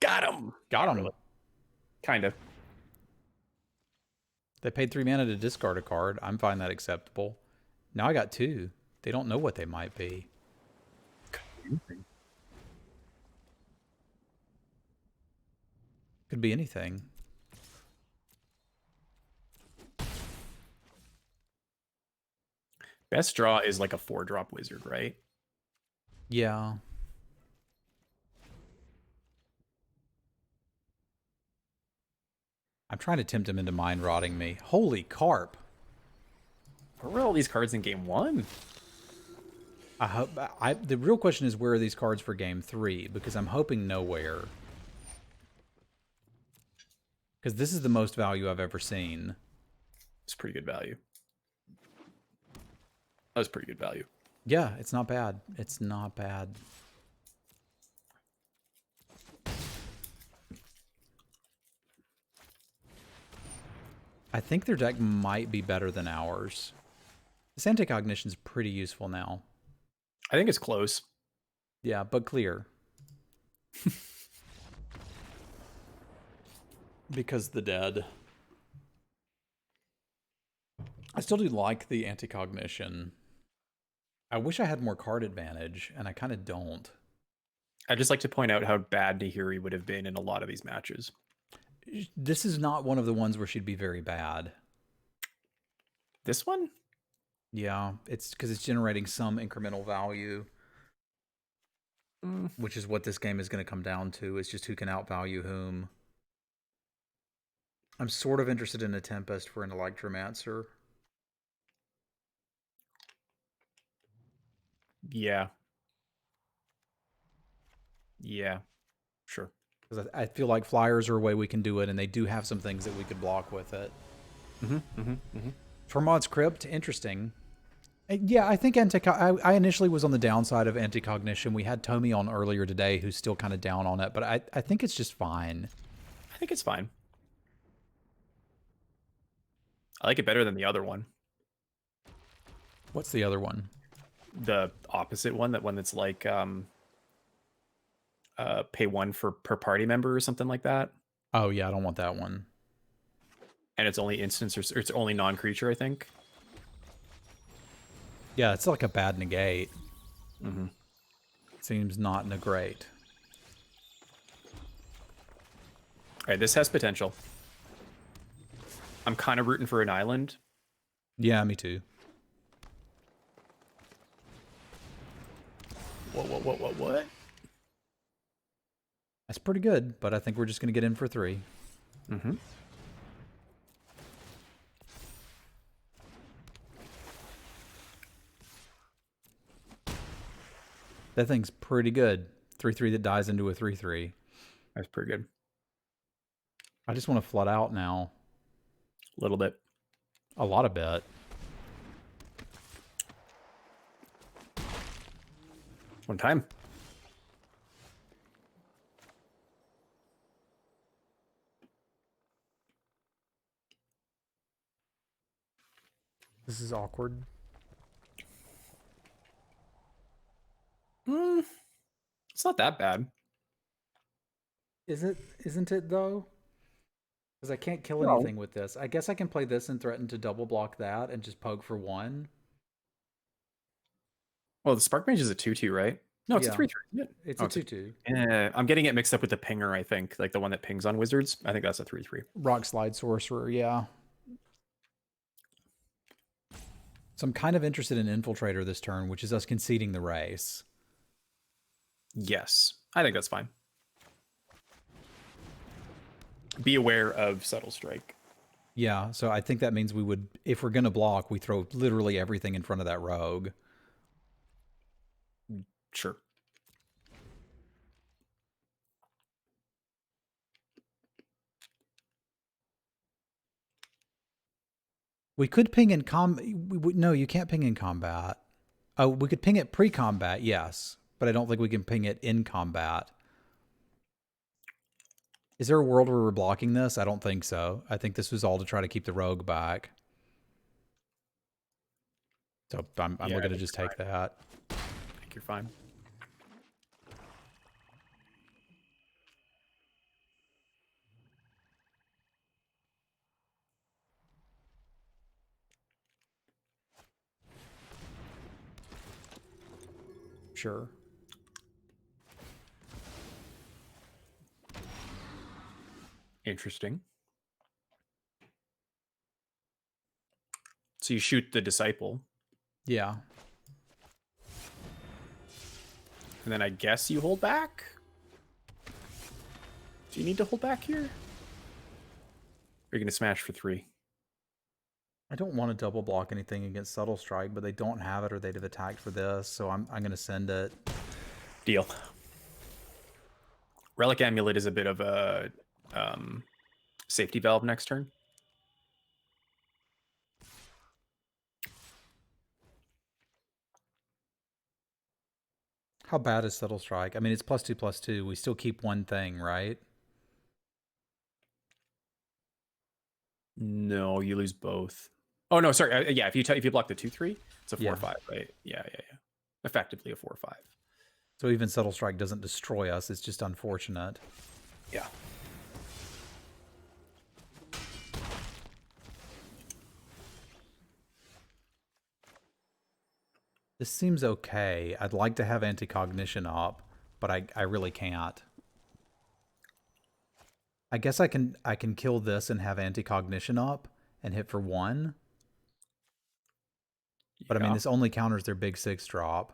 Got him. Got him. Really. Kind of. They paid 3 mana to discard a card. I'm finding that acceptable. Now I got 2. They don't know what they might be. Could be anything. Best draw is like a 4-drop wizard, right? Yeah. I'm trying to tempt him into mind rotting me. Holy carp. Where were all these cards in game 1? I hope the real question is, where are these cards for game 3? Because I'm hoping nowhere. Because this is the most value I've ever seen. It's pretty good value. That was pretty good value. Yeah, it's not bad. It's not bad. I think their deck might be better than ours. This Anticognition's pretty useful now. I think it's close. Yeah, but clear. Because the dead. I still do like the Anticognition. I wish I had more card advantage, and I kind of don't. I'd just like to point out how bad Nahiri would have been in a lot of these matches. This is not one of the ones where she'd be very bad. This one? Yeah, it's because it's generating some incremental value. Which is what this game is going to come down to. It's just who can outvalue whom. I'm sort of interested in a Tempest for an Electromancer. Yeah. Yeah. Sure. Because I feel like flyers are a way we can do it, and they do have some things that we could block with it. Tormod's Crypt, interesting. Yeah, I think I initially was on the downside of Anticognition. We had Tommy on earlier today who's still kind of down on it, but I think it's just fine. I think it's fine. I like it better than the other one. What's the other one? The opposite one, that one that's like pay 1 per party member or something like that. Oh yeah, I don't want that one. And it's only instance, or it's only non-creature, I think. Yeah, it's like a bad negate. Seems not great. All right, this has potential. I'm kind of rooting for an island. Yeah, me too. What? That's pretty good, but I think we're just going to get in for 3. Mm-hmm. That thing's pretty good. 3/3 that dies into a 3/3. That's pretty good. I just want to flood out now. A little bit. A lot of bit. One time. This is awkward. It's not that bad. Isn't it though? Because I can't kill No. anything with this. I guess I can play this and threaten to double block that and just poke for 1. Well, the Spark Mage is a 2/2, right? No, it's a Yeah. 3/3. Isn't it? It's a 2/2. I'm getting it mixed up with the pinger, I think. Like the one that pings on wizards. I think that's a 3/3. Rock Slide Sorcerer, yeah. So I'm kind of interested in Infiltrator this turn, which is us conceding the race. Yes. I think that's fine. Be aware of Subtle Strike. Yeah, so I think that means we would, if we're going to block, we throw literally everything in front of that rogue. Sure. We could ping in no, you can't ping in combat. Oh, we could ping it pre-combat, yes, but I don't think we can ping it in combat. Is there a world where we're blocking this? I don't think so. I think this was all to try to keep the rogue back. So I'm looking to just take that. I think you're fine. Sure. Interesting. So you shoot the Disciple. Yeah. And then I guess you hold back? Do you need to hold back here? Or are you going to smash for 3? I don't want to double block anything against Subtle Strike, but they don't have it or they'd have attacked for this, so I'm going to send it. Deal. Relic Amulet is a bit of a safety valve next turn. How bad is Subtle Strike? I mean, it's +2/+2. We still keep one thing, right? No, you lose both. Oh no, sorry. Yeah, if you block the 2/3, it's a 4/5, right? Yeah. Effectively a 4/5. So even Subtle Strike doesn't destroy us. It's just unfortunate. Yeah. This seems okay. I'd like to have Anti-Cognition up, but I really can't. I guess I can kill this and have Anti-Cognition up and hit for 1. But I mean, this only counters their big 6 drop.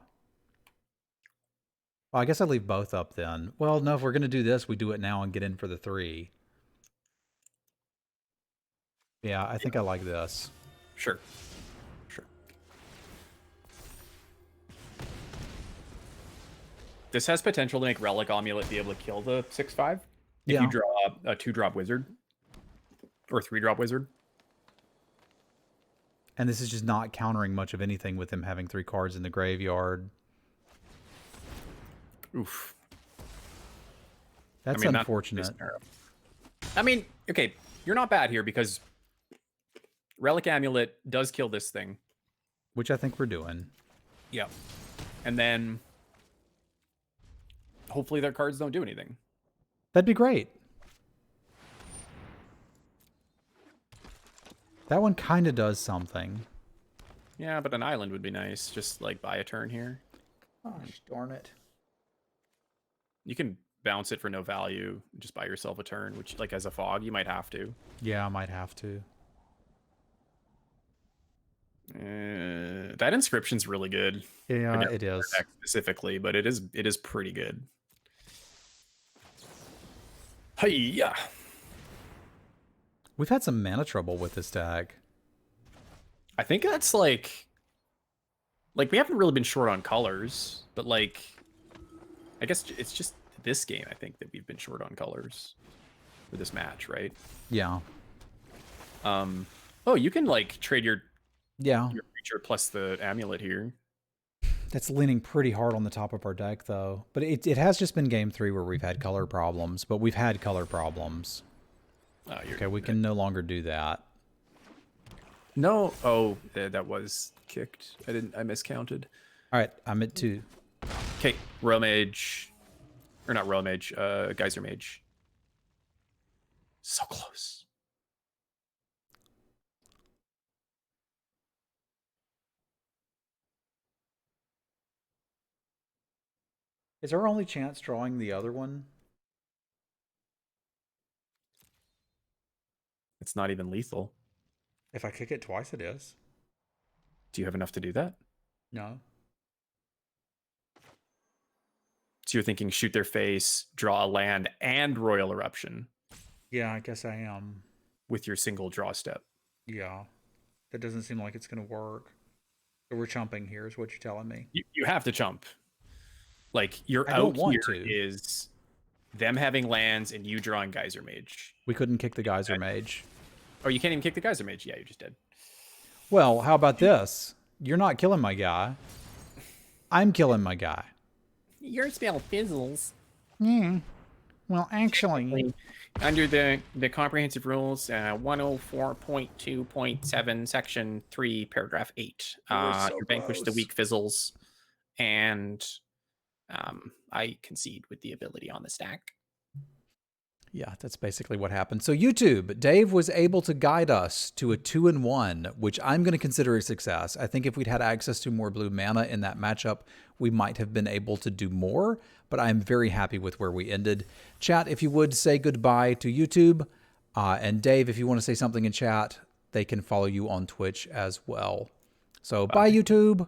Well, I guess I leave both up then. Well, no, if we're going to do this, we do it now and get in for the 3. Yeah, I think I like this. Sure. This has potential to make Relic Amulet be able to kill the 6/5 if you draw a 2-drop wizard or 3-drop wizard. And this is just not countering much of anything with him having 3 cards in the graveyard. Oof. That's unfortunate. I mean, okay, you're not bad here because Relic Amulet does kill this thing. Which I think we're doing. Yeah. And then hopefully their cards don't do anything. That'd be great. That one kind of does something. Yeah, but an island would be nice. Just like buy a turn here. Gosh darn it. You can bounce it for no value. Just buy yourself a turn, which like as a fog, you might have to. Yeah, I might have to. That inscription's really good. Yeah, Against it our is. deck specifically, but it is pretty good. Hey, yeah. We've had some mana trouble with this deck. I think that's like we haven't really been short on colors, but like I guess it's just this game I think that we've been short on colors for this match, right? Yeah. Oh, you can like trade Yeah. your creature plus the amulet here. That's leaning pretty hard on the top of our deck, though. But it has just been game 3 where we've had color problems, but we've had color problems. Oh, Okay, we can no longer do that. No. Oh, that was kicked. I miscounted. All right, I'm at 2. Okay, Royal Mage. Or not Royal Mage, Geyser Mage. So close. Is our only chance drawing the other one? It's not even lethal. If I kick it twice, it is. Do you have enough to do that? No. So you're thinking shoot their face, draw a land, and Royal Eruption Yeah, I guess I am. with your single draw step. Yeah. That doesn't seem like it's going to work. So we're chumping here, is what you're telling me. You have to chump. Like your I don't out want here to. is them having lands and you drawing Geyser Mage. We couldn't kick the Geyser Mage. Oh, you can't even kick the Geyser Mage. Yeah, you just did. Well, how about this? You're not killing my guy. I'm killing my guy. Your spell fizzles. Yeah. Well, actually, Under the comprehensive rules, 104.2.7, section 3, paragraph 8. So you vanquish the close. weak fizzles, and I concede with the ability on the stack. yeah, that's basically what happened. So YouTube, Dave was able to guide us to a 2-1, which I'm going to consider a success. I think if we'd had access to more blue mana in that matchup, we might have been able to do more, but I'm very happy with where we ended. Chat, if you would say goodbye to YouTube, and Dave, if you want to say something in chat, they can follow you on Twitch as well. So bye YouTube.